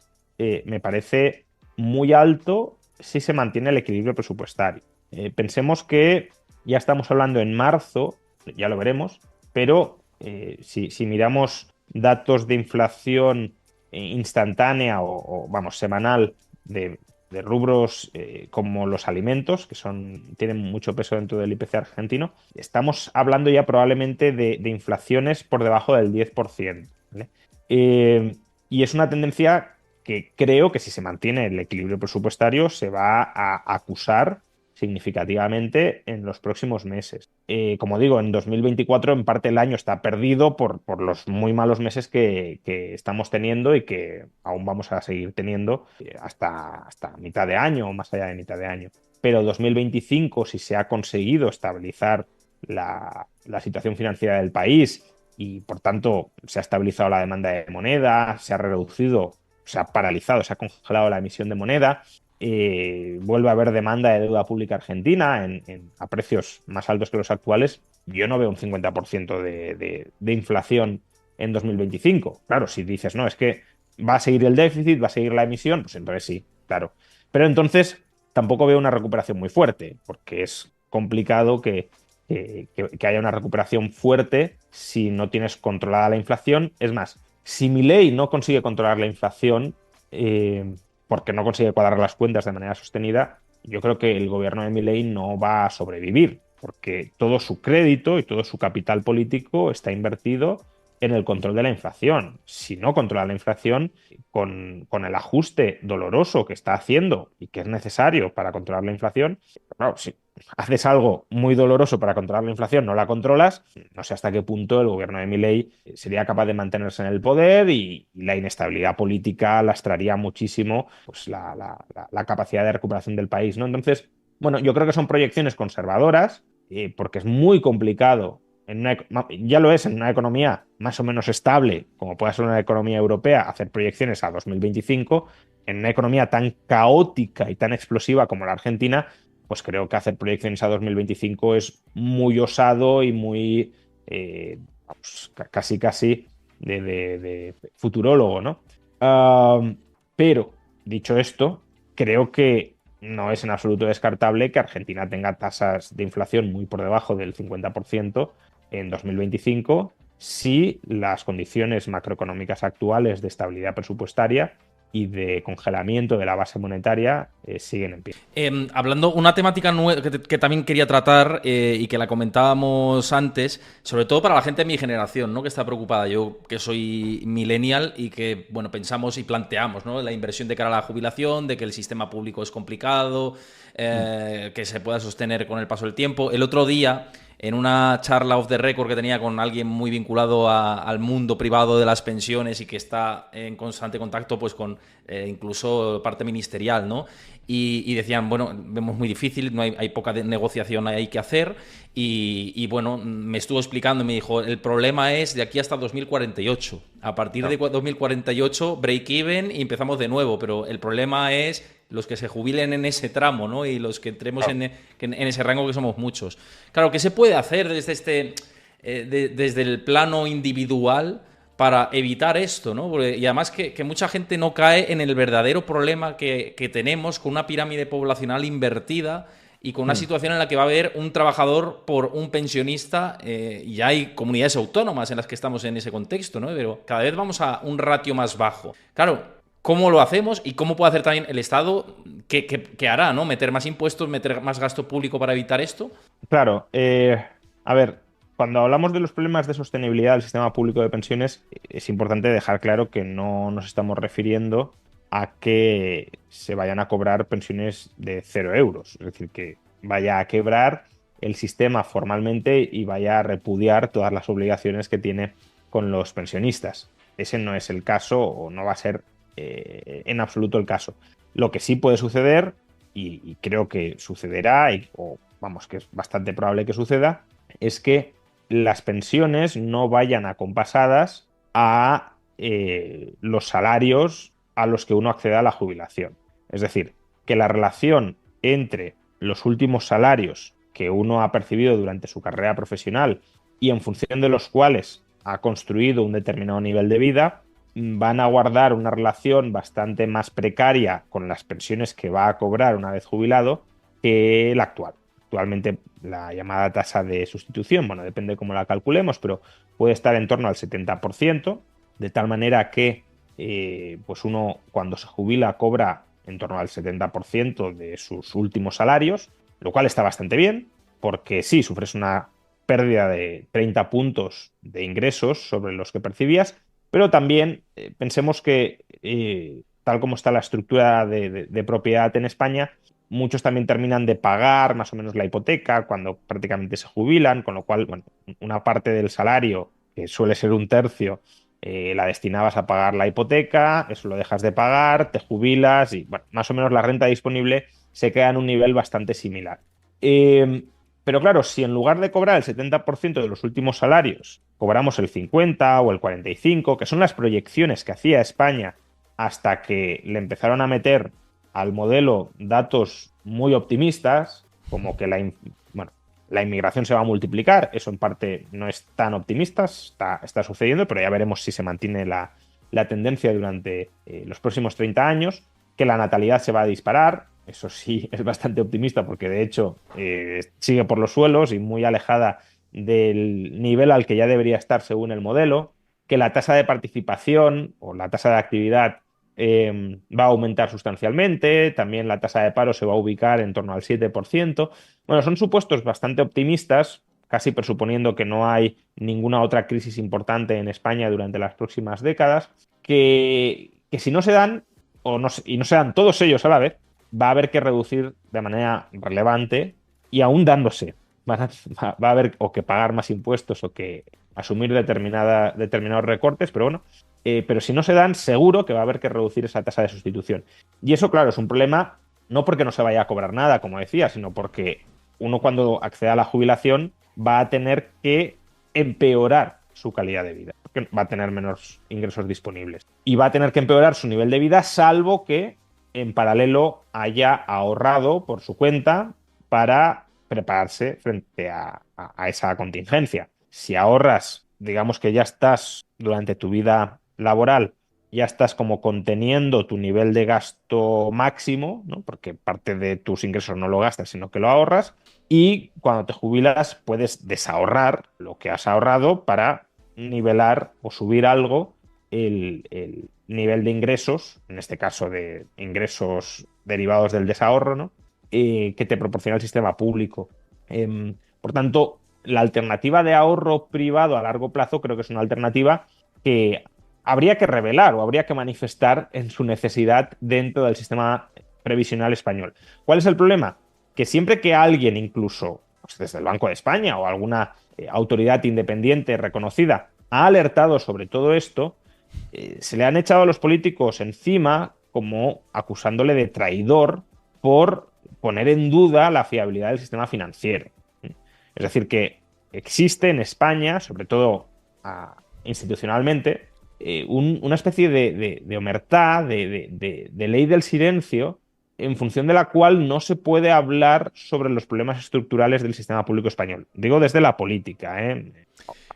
me parece muy alto si se mantiene el equilibrio presupuestario. Pensemos que ya estamos hablando en marzo, ya lo veremos, pero si miramos datos de inflación instantánea vamos, semanal de rubros como los alimentos, que tienen mucho peso dentro del IPC argentino, estamos hablando ya probablemente de inflaciones por debajo del 10%, ¿vale? Y es una tendencia que creo que si se mantiene el equilibrio presupuestario se va a acusar significativamente en los próximos meses. Como digo, en 2024 en parte el año está perdido por los muy malos meses que estamos teniendo y que aún vamos a seguir teniendo hasta mitad de año o más allá de mitad de año. Pero 2025, si se ha conseguido estabilizar la situación financiera del país y por tanto se ha estabilizado la demanda de moneda, se ha reducido, se ha paralizado, se ha congelado la emisión de moneda, vuelve a haber demanda de deuda pública argentina a precios más altos que los actuales, yo no veo un 50% de inflación en 2025. Claro, si dices, no, es que va a seguir el déficit, va a seguir la emisión, pues entonces sí, claro. Pero entonces tampoco veo una recuperación muy fuerte, porque es complicado que haya una recuperación fuerte si no tienes controlada la inflación. Es más, si Milei no consigue controlar la inflación, porque no consigue cuadrar las cuentas de manera sostenida, yo creo que el gobierno de Milei no va a sobrevivir, porque todo su crédito y todo su capital político está invertido en el control de la inflación. Si no controla la inflación, con el ajuste doloroso que está haciendo y que es necesario para controlar la inflación, claro, si haces algo muy doloroso para controlar la inflación, no la controlas, no sé hasta qué punto el gobierno de Milei sería capaz de mantenerse en el poder y la inestabilidad política lastraría muchísimo pues, la capacidad de recuperación del país, ¿no? Entonces, bueno, yo creo que son proyecciones conservadoras, porque es muy complicado ya lo es en una economía más o menos estable, como puede ser una economía europea, hacer proyecciones a 2025, en una economía tan caótica y tan explosiva como la Argentina, pues creo que hacer proyecciones a 2025 es muy osado y muy casi de futurólogo, ¿no? Pero, dicho esto, creo que no es en absoluto descartable que Argentina tenga tasas de inflación muy por debajo del 50% en 2025 si las condiciones macroeconómicas actuales de estabilidad presupuestaria y de congelamiento de la base monetaria siguen en pie. Hablando, una temática que también quería tratar y que la comentábamos antes, sobre todo para la gente de mi generación, ¿no? Que está preocupada. Yo que soy millennial y que, bueno, pensamos y planteamos, ¿no? La inversión de cara a la jubilación, de que el sistema público es complicado, que se pueda sostener con el paso del tiempo. El otro día, en una charla off the record que tenía con alguien muy vinculado al mundo privado de las pensiones y que está en constante contacto pues con incluso parte ministerial, ¿no? Y decían, bueno, vemos muy difícil, no hay poca negociación hay que hacer y bueno, me estuvo explicando y me dijo, el problema es de aquí hasta 2048. A partir de 2048 break even y empezamos de nuevo, pero el problema es los que se jubilen en ese tramo, ¿no? Y los que entremos en ese rango, que somos muchos. Claro, ¿qué se puede hacer desde desde el plano individual para evitar esto, ¿no? Y además que mucha gente no cae en el verdadero problema que tenemos con una pirámide poblacional invertida y con una situación en la que va a haber un trabajador por un pensionista, y hay comunidades autónomas en las que estamos en ese contexto, ¿no? Pero cada vez vamos a un ratio más bajo. Claro, ¿cómo lo hacemos y cómo puede hacer también el Estado? ¿Qué hará, ¿no? ¿Meter más impuestos, meter más gasto público para evitar esto? Claro, a ver, cuando hablamos de los problemas de sostenibilidad del sistema público de pensiones, es importante dejar claro que no nos estamos refiriendo a que se vayan a cobrar pensiones de 0 euros, es decir, que vaya a quebrar el sistema formalmente y vaya a repudiar todas las obligaciones que tiene con los pensionistas. Ese no es el caso o no va a ser en absoluto el caso. Lo que sí puede suceder, y creo que sucederá, o vamos, que es bastante probable que suceda, es que las pensiones no vayan acompasadas a los salarios a los que uno acceda a la jubilación. Es decir, que la relación entre los últimos salarios que uno ha percibido durante su carrera profesional y en función de los cuales ha construido un determinado nivel de vida, van a guardar una relación bastante más precaria con las pensiones que va a cobrar una vez jubilado que la actual. Actualmente la llamada tasa de sustitución, bueno, depende cómo la calculemos, pero puede estar en torno al 70%, de tal manera que pues uno cuando se jubila cobra en torno al 70% de sus últimos salarios, lo cual está bastante bien, porque sí, sufres una pérdida de 30 puntos de ingresos sobre los que percibías, pero también pensemos que tal como está la estructura de propiedad en España, muchos también terminan de pagar más o menos la hipoteca cuando prácticamente se jubilan, con lo cual, bueno, una parte del salario, que suele ser un tercio, la destinabas a pagar la hipoteca, eso lo dejas de pagar, te jubilas y, bueno, más o menos la renta disponible se queda en un nivel bastante similar. Pero claro, si en lugar de cobrar el 70% de los últimos salarios, cobramos el 50 o el 45, que son las proyecciones que hacía España hasta que le empezaron a meter al modelo datos muy optimistas, como que la inmigración se va a multiplicar, eso en parte no es tan optimista, está sucediendo, pero ya veremos si se mantiene la tendencia durante los próximos 30 años, que la natalidad se va a disparar, eso sí es bastante optimista porque de hecho sigue por los suelos y muy alejada del nivel al que ya debería estar según el modelo, que la tasa de participación o la tasa de actividad va a aumentar sustancialmente, también la tasa de paro se va a ubicar en torno al 7%. Bueno, son supuestos bastante optimistas, casi presuponiendo que no hay ninguna otra crisis importante en España durante las próximas décadas, que si no se dan, y no se dan todos ellos a la vez, va a haber que reducir de manera relevante y aún dándose. Va a haber o que pagar más impuestos o que asumir determinados recortes, pero bueno, pero si no se dan, seguro que va a haber que reducir esa tasa de sustitución. Y eso, claro, es un problema no porque no se vaya a cobrar nada, como decía, sino porque uno cuando acceda a la jubilación va a tener que empeorar su calidad de vida, porque va a tener menos ingresos disponibles. Y va a tener que empeorar su nivel de vida, salvo que en paralelo haya ahorrado por su cuenta para prepararse frente a esa contingencia. Si ahorras, digamos que ya estás durante tu vida laboral, ya estás como conteniendo tu nivel de gasto máximo, ¿no? Porque parte de tus ingresos no lo gastas, sino que lo ahorras, y cuando te jubilas puedes desahorrar lo que has ahorrado para nivelar o subir algo el nivel de ingresos, en este caso de ingresos derivados del desahorro, ¿no? Que te proporciona el sistema público. Por tanto, la alternativa de ahorro privado a largo plazo creo que es una alternativa que habría que revelar o habría que manifestar en su necesidad dentro del sistema previsional español. ¿Cuál es el problema? Que siempre que alguien, incluso pues, desde el Banco de España o alguna autoridad independiente reconocida, ha alertado sobre todo esto, se le han echado a los políticos encima como acusándole de traidor por poner en duda la fiabilidad del sistema financiero. Es decir, que existe en España, sobre todo institucionalmente, una especie de omertá, de ley del silencio, en función de la cual no se puede hablar sobre los problemas estructurales del sistema público español. Digo desde la política, ¿eh?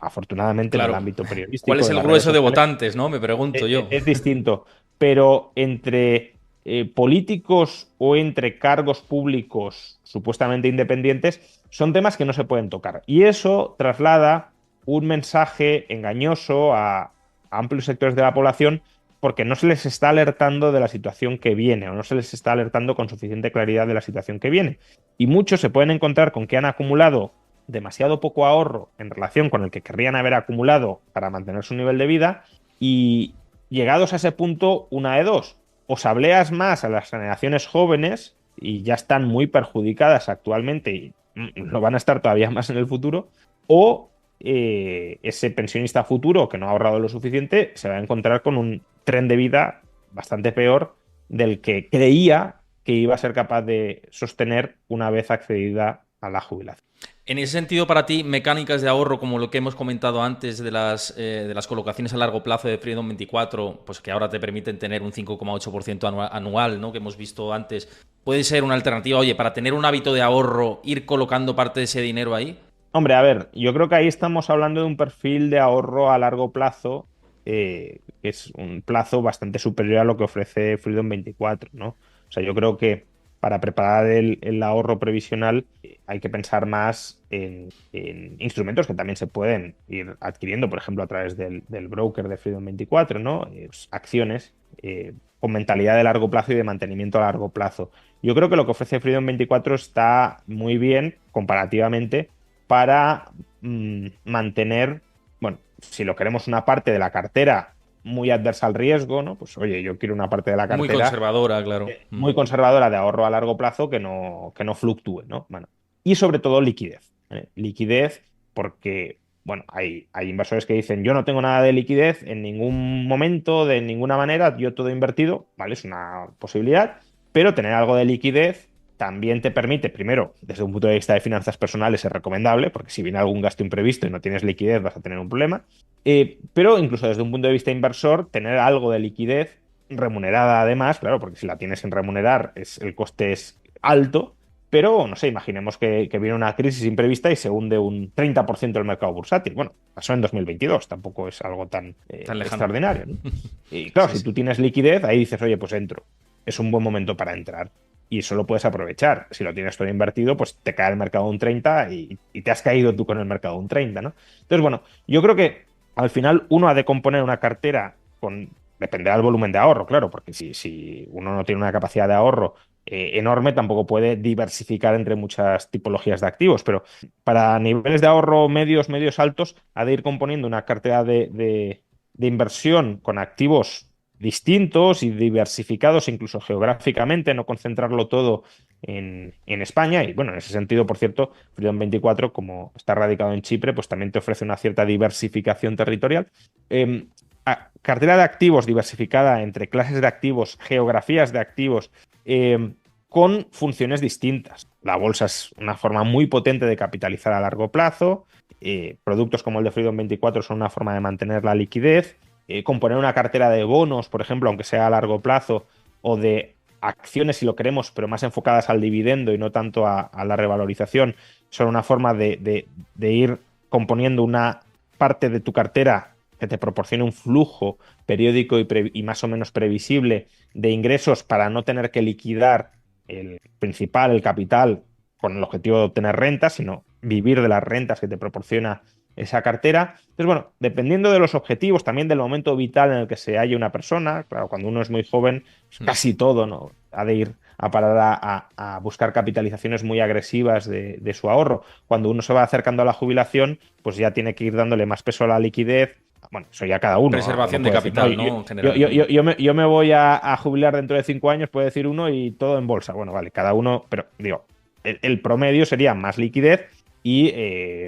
Afortunadamente en el Claro. ámbito ¿Cuál periodístico, es de el las redes grueso de sociales, votantes, no? Me pregunto yo. es distinto. Pero entre políticos o entre cargos públicos supuestamente independientes son temas que no se pueden tocar. Y eso traslada un mensaje engañoso a amplios sectores de la población porque no se les está alertando de la situación que viene o no se les está alertando con suficiente claridad de la situación que viene. Y muchos se pueden encontrar con que han acumulado demasiado poco ahorro en relación con el que querrían haber acumulado para mantener su nivel de vida y llegados a ese punto, una de dos. O sableas más a las generaciones jóvenes y ya están muy perjudicadas actualmente y lo van a estar todavía más en el futuro, o ese pensionista futuro que no ha ahorrado lo suficiente se va a encontrar con un tren de vida bastante peor del que creía que iba a ser capaz de sostener una vez accedida a la jubilación. En ese sentido, para ti, mecánicas de ahorro como lo que hemos comentado antes de las colocaciones a largo plazo de Freedom 24, pues que ahora te permiten tener un 5,8% anual, ¿no? Que hemos visto antes, ¿puede ser una alternativa? Oye, para tener un hábito de ahorro, ir colocando parte de ese dinero ahí. Hombre, a ver, yo creo que ahí estamos hablando de un perfil de ahorro a largo plazo, que es un plazo bastante superior a lo que ofrece Freedom 24, ¿no? O sea, yo creo que para preparar el ahorro previsional hay que pensar más en instrumentos que también se pueden ir adquiriendo, por ejemplo, a través del broker de Freedom 24, ¿no? Pues, acciones con mentalidad de largo plazo y de mantenimiento a largo plazo. Yo creo que lo que ofrece Freedom 24 está muy bien comparativamente para mantener, bueno, si lo queremos una parte de la cartera muy adversa al riesgo, ¿no? Pues oye, yo quiero una parte de la Muy cartera conservadora, claro. muy conservadora de ahorro a largo plazo que no fluctúe, ¿no? Bueno, y sobre todo liquidez. Liquidez porque, bueno, hay inversores que dicen yo no tengo nada de liquidez en ningún momento, de ninguna manera, yo todo invertido, ¿vale? Es una posibilidad, pero tener algo de liquidez también te permite, primero, desde un punto de vista de finanzas personales es recomendable, porque si viene algún gasto imprevisto y no tienes liquidez vas a tener un problema, pero incluso desde un punto de vista inversor, tener algo de liquidez remunerada además, claro, porque si la tienes sin remunerar el coste es alto, pero no sé, imaginemos que viene una crisis imprevista y se hunde un 30% el mercado bursátil. Bueno, pasó en 2022, tampoco es algo tan Tan lejano. extraordinario, ¿no? Y claro, Sí, si sí. tú tienes liquidez, ahí dices, oye, pues entro. Es un buen momento para entrar. Y eso lo puedes aprovechar. Si lo tienes todo invertido, pues te cae el mercado un 30 y te has caído tú con el mercado un 30, ¿no? Entonces, bueno, yo creo que al final uno ha de componer una cartera con... Dependerá del volumen de ahorro, claro, porque si uno no tiene una capacidad de ahorro enorme, tampoco puede diversificar entre muchas tipologías de activos, pero para niveles de ahorro medios, medios altos, ha de ir componiendo una cartera de inversión con activos distintos y diversificados incluso geográficamente, no concentrarlo todo en España. Y bueno, en ese sentido, por cierto, Freedom 24, como está radicado en Chipre, pues también te ofrece una cierta diversificación territorial. Cartera de activos diversificada entre clases de activos, geografías de activos, con funciones distintas. La bolsa es una forma muy potente de capitalizar a largo plazo. Productos como el de Freedom 24 son una forma de mantener la liquidez. Componer una cartera de bonos, por ejemplo, aunque sea a largo plazo, o de acciones, si lo queremos, pero más enfocadas al dividendo y no tanto a la revalorización, son una forma de ir componiendo una parte de tu cartera que te proporcione un flujo periódico y más o menos previsible de ingresos para no tener que liquidar el principal, el capital, con el objetivo de obtener rentas, sino vivir de las rentas que te proporciona esa cartera. Entonces, bueno, dependiendo de los objetivos, también del momento vital en el que se halle una persona, claro, cuando uno es muy joven, casi todo, ¿no? Ha de ir a parar a buscar capitalizaciones muy agresivas de su ahorro. Cuando uno se va acercando a la jubilación, pues ya tiene que ir dándole más peso a la liquidez. Bueno, eso ya cada uno. Preservación de Puede decir, capital, no, ¿no? En general. yo me voy a jubilar dentro de 5 años, puede decir uno, y todo en bolsa. Bueno, vale, cada uno, pero digo, el promedio sería más liquidez y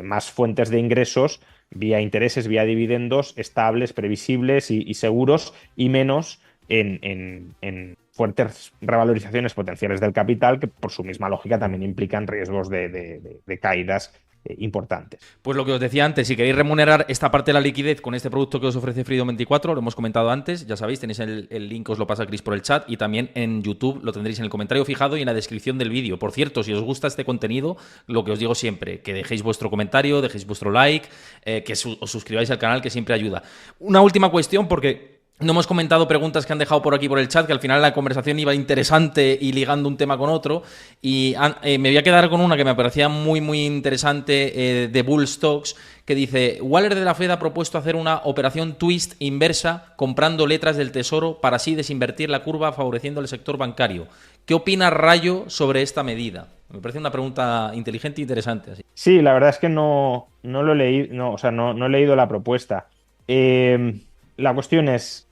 más fuentes de ingresos vía intereses, vía dividendos estables, previsibles y seguros, y menos en fuertes revalorizaciones potenciales del capital, que por su misma lógica también implican riesgos de caídas importantes. Pues lo que os decía antes, si queréis remunerar esta parte de la liquidez con este producto que os ofrece Freedom24, lo hemos comentado antes, ya sabéis, tenéis el link, os lo pasa Chris por el chat, y también en YouTube lo tendréis en el comentario fijado y en la descripción del vídeo. Por cierto, si os gusta este contenido, lo que os digo siempre, que dejéis vuestro comentario, dejéis vuestro like, que os suscribáis al canal, que siempre ayuda. Una última cuestión, porque no hemos comentado preguntas que han dejado por aquí por el chat, que al final la conversación iba interesante y ligando un tema con otro. Y me voy a quedar con una que me parecía muy, muy interesante de Bull Stocks, que dice: Waller de la Fed ha propuesto hacer una operación twist inversa comprando letras del Tesoro para así desinvertir la curva favoreciendo el sector bancario. ¿Qué opina Rayo sobre esta medida? Me parece una pregunta inteligente e interesante. Así. Sí, la verdad es que no lo leí, no, o sea, no he leído la propuesta. La cuestión es,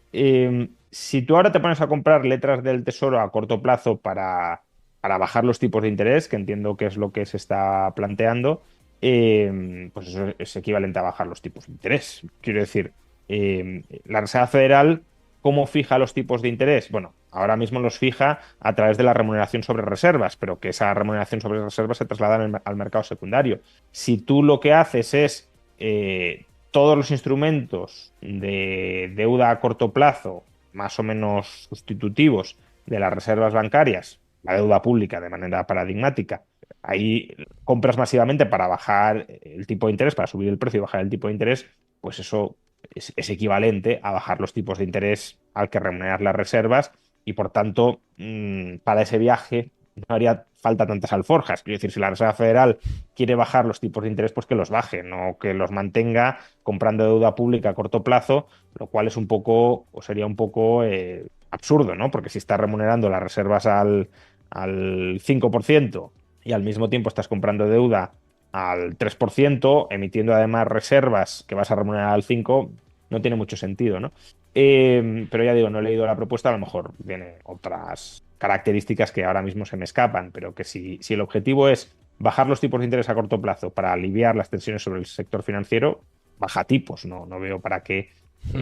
si tú ahora te pones a comprar letras del Tesoro a corto plazo para bajar los tipos de interés, que entiendo que es lo que se está planteando, pues eso es equivalente a bajar los tipos de interés. Quiero decir, la Reserva Federal, ¿cómo fija los tipos de interés? Bueno, ahora mismo los fija a través de la remuneración sobre reservas, pero que esa remuneración sobre reservas se traslada al mercado secundario. Si tú lo que haces es todos los instrumentos de deuda a corto plazo, más o menos sustitutivos de las reservas bancarias, la deuda pública de manera paradigmática, ahí compras masivamente para bajar el tipo de interés, para subir el precio y bajar el tipo de interés, pues eso es equivalente a bajar los tipos de interés al que remunerar las reservas, y por tanto, para ese viaje no haría falta tantas alforjas. Quiero decir, si la Reserva Federal quiere bajar los tipos de interés, pues que los baje, no que los mantenga comprando deuda pública a corto plazo, lo cual es un poco, o sería un poco absurdo, ¿no? Porque si estás remunerando las reservas al 5% y al mismo tiempo estás comprando deuda al 3%, emitiendo además reservas que vas a remunerar al 5%, no tiene mucho sentido, ¿no? Pero ya digo, no he leído la propuesta, a lo mejor tiene otras características que ahora mismo se me escapan, pero que si el objetivo es bajar los tipos de interés a corto plazo para aliviar las tensiones sobre el sector financiero, baja tipos. No veo para qué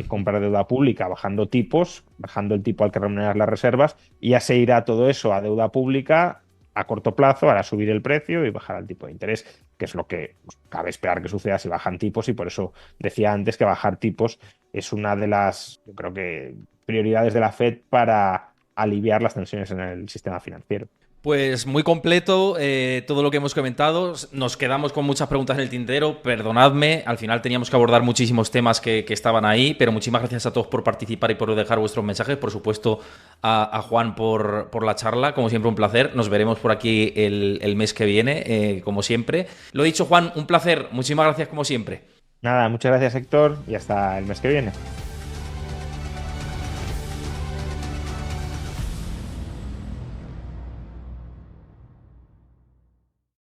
comprar deuda pública bajando tipos, bajando el tipo al que remunerar las reservas, y ya se irá todo eso a deuda pública a corto plazo, hará subir el precio y bajar el tipo de interés, que es lo que cabe esperar que suceda si bajan tipos, y por eso decía antes que bajar tipos es una de las, yo creo que, prioridades de la Fed para aliviar las tensiones en el sistema financiero. Pues muy completo todo lo que hemos comentado. Nos quedamos con muchas preguntas en el tintero. Perdonadme, al final teníamos que abordar muchísimos temas que estaban ahí, pero muchísimas gracias a todos por participar y por dejar vuestros mensajes. Por supuesto, a Juan por la charla. Como siempre, un placer. Nos veremos por aquí el mes que viene, como siempre. Lo dicho, Juan, un placer. Muchísimas gracias como siempre. Nada, muchas gracias, Héctor, y hasta el mes que viene.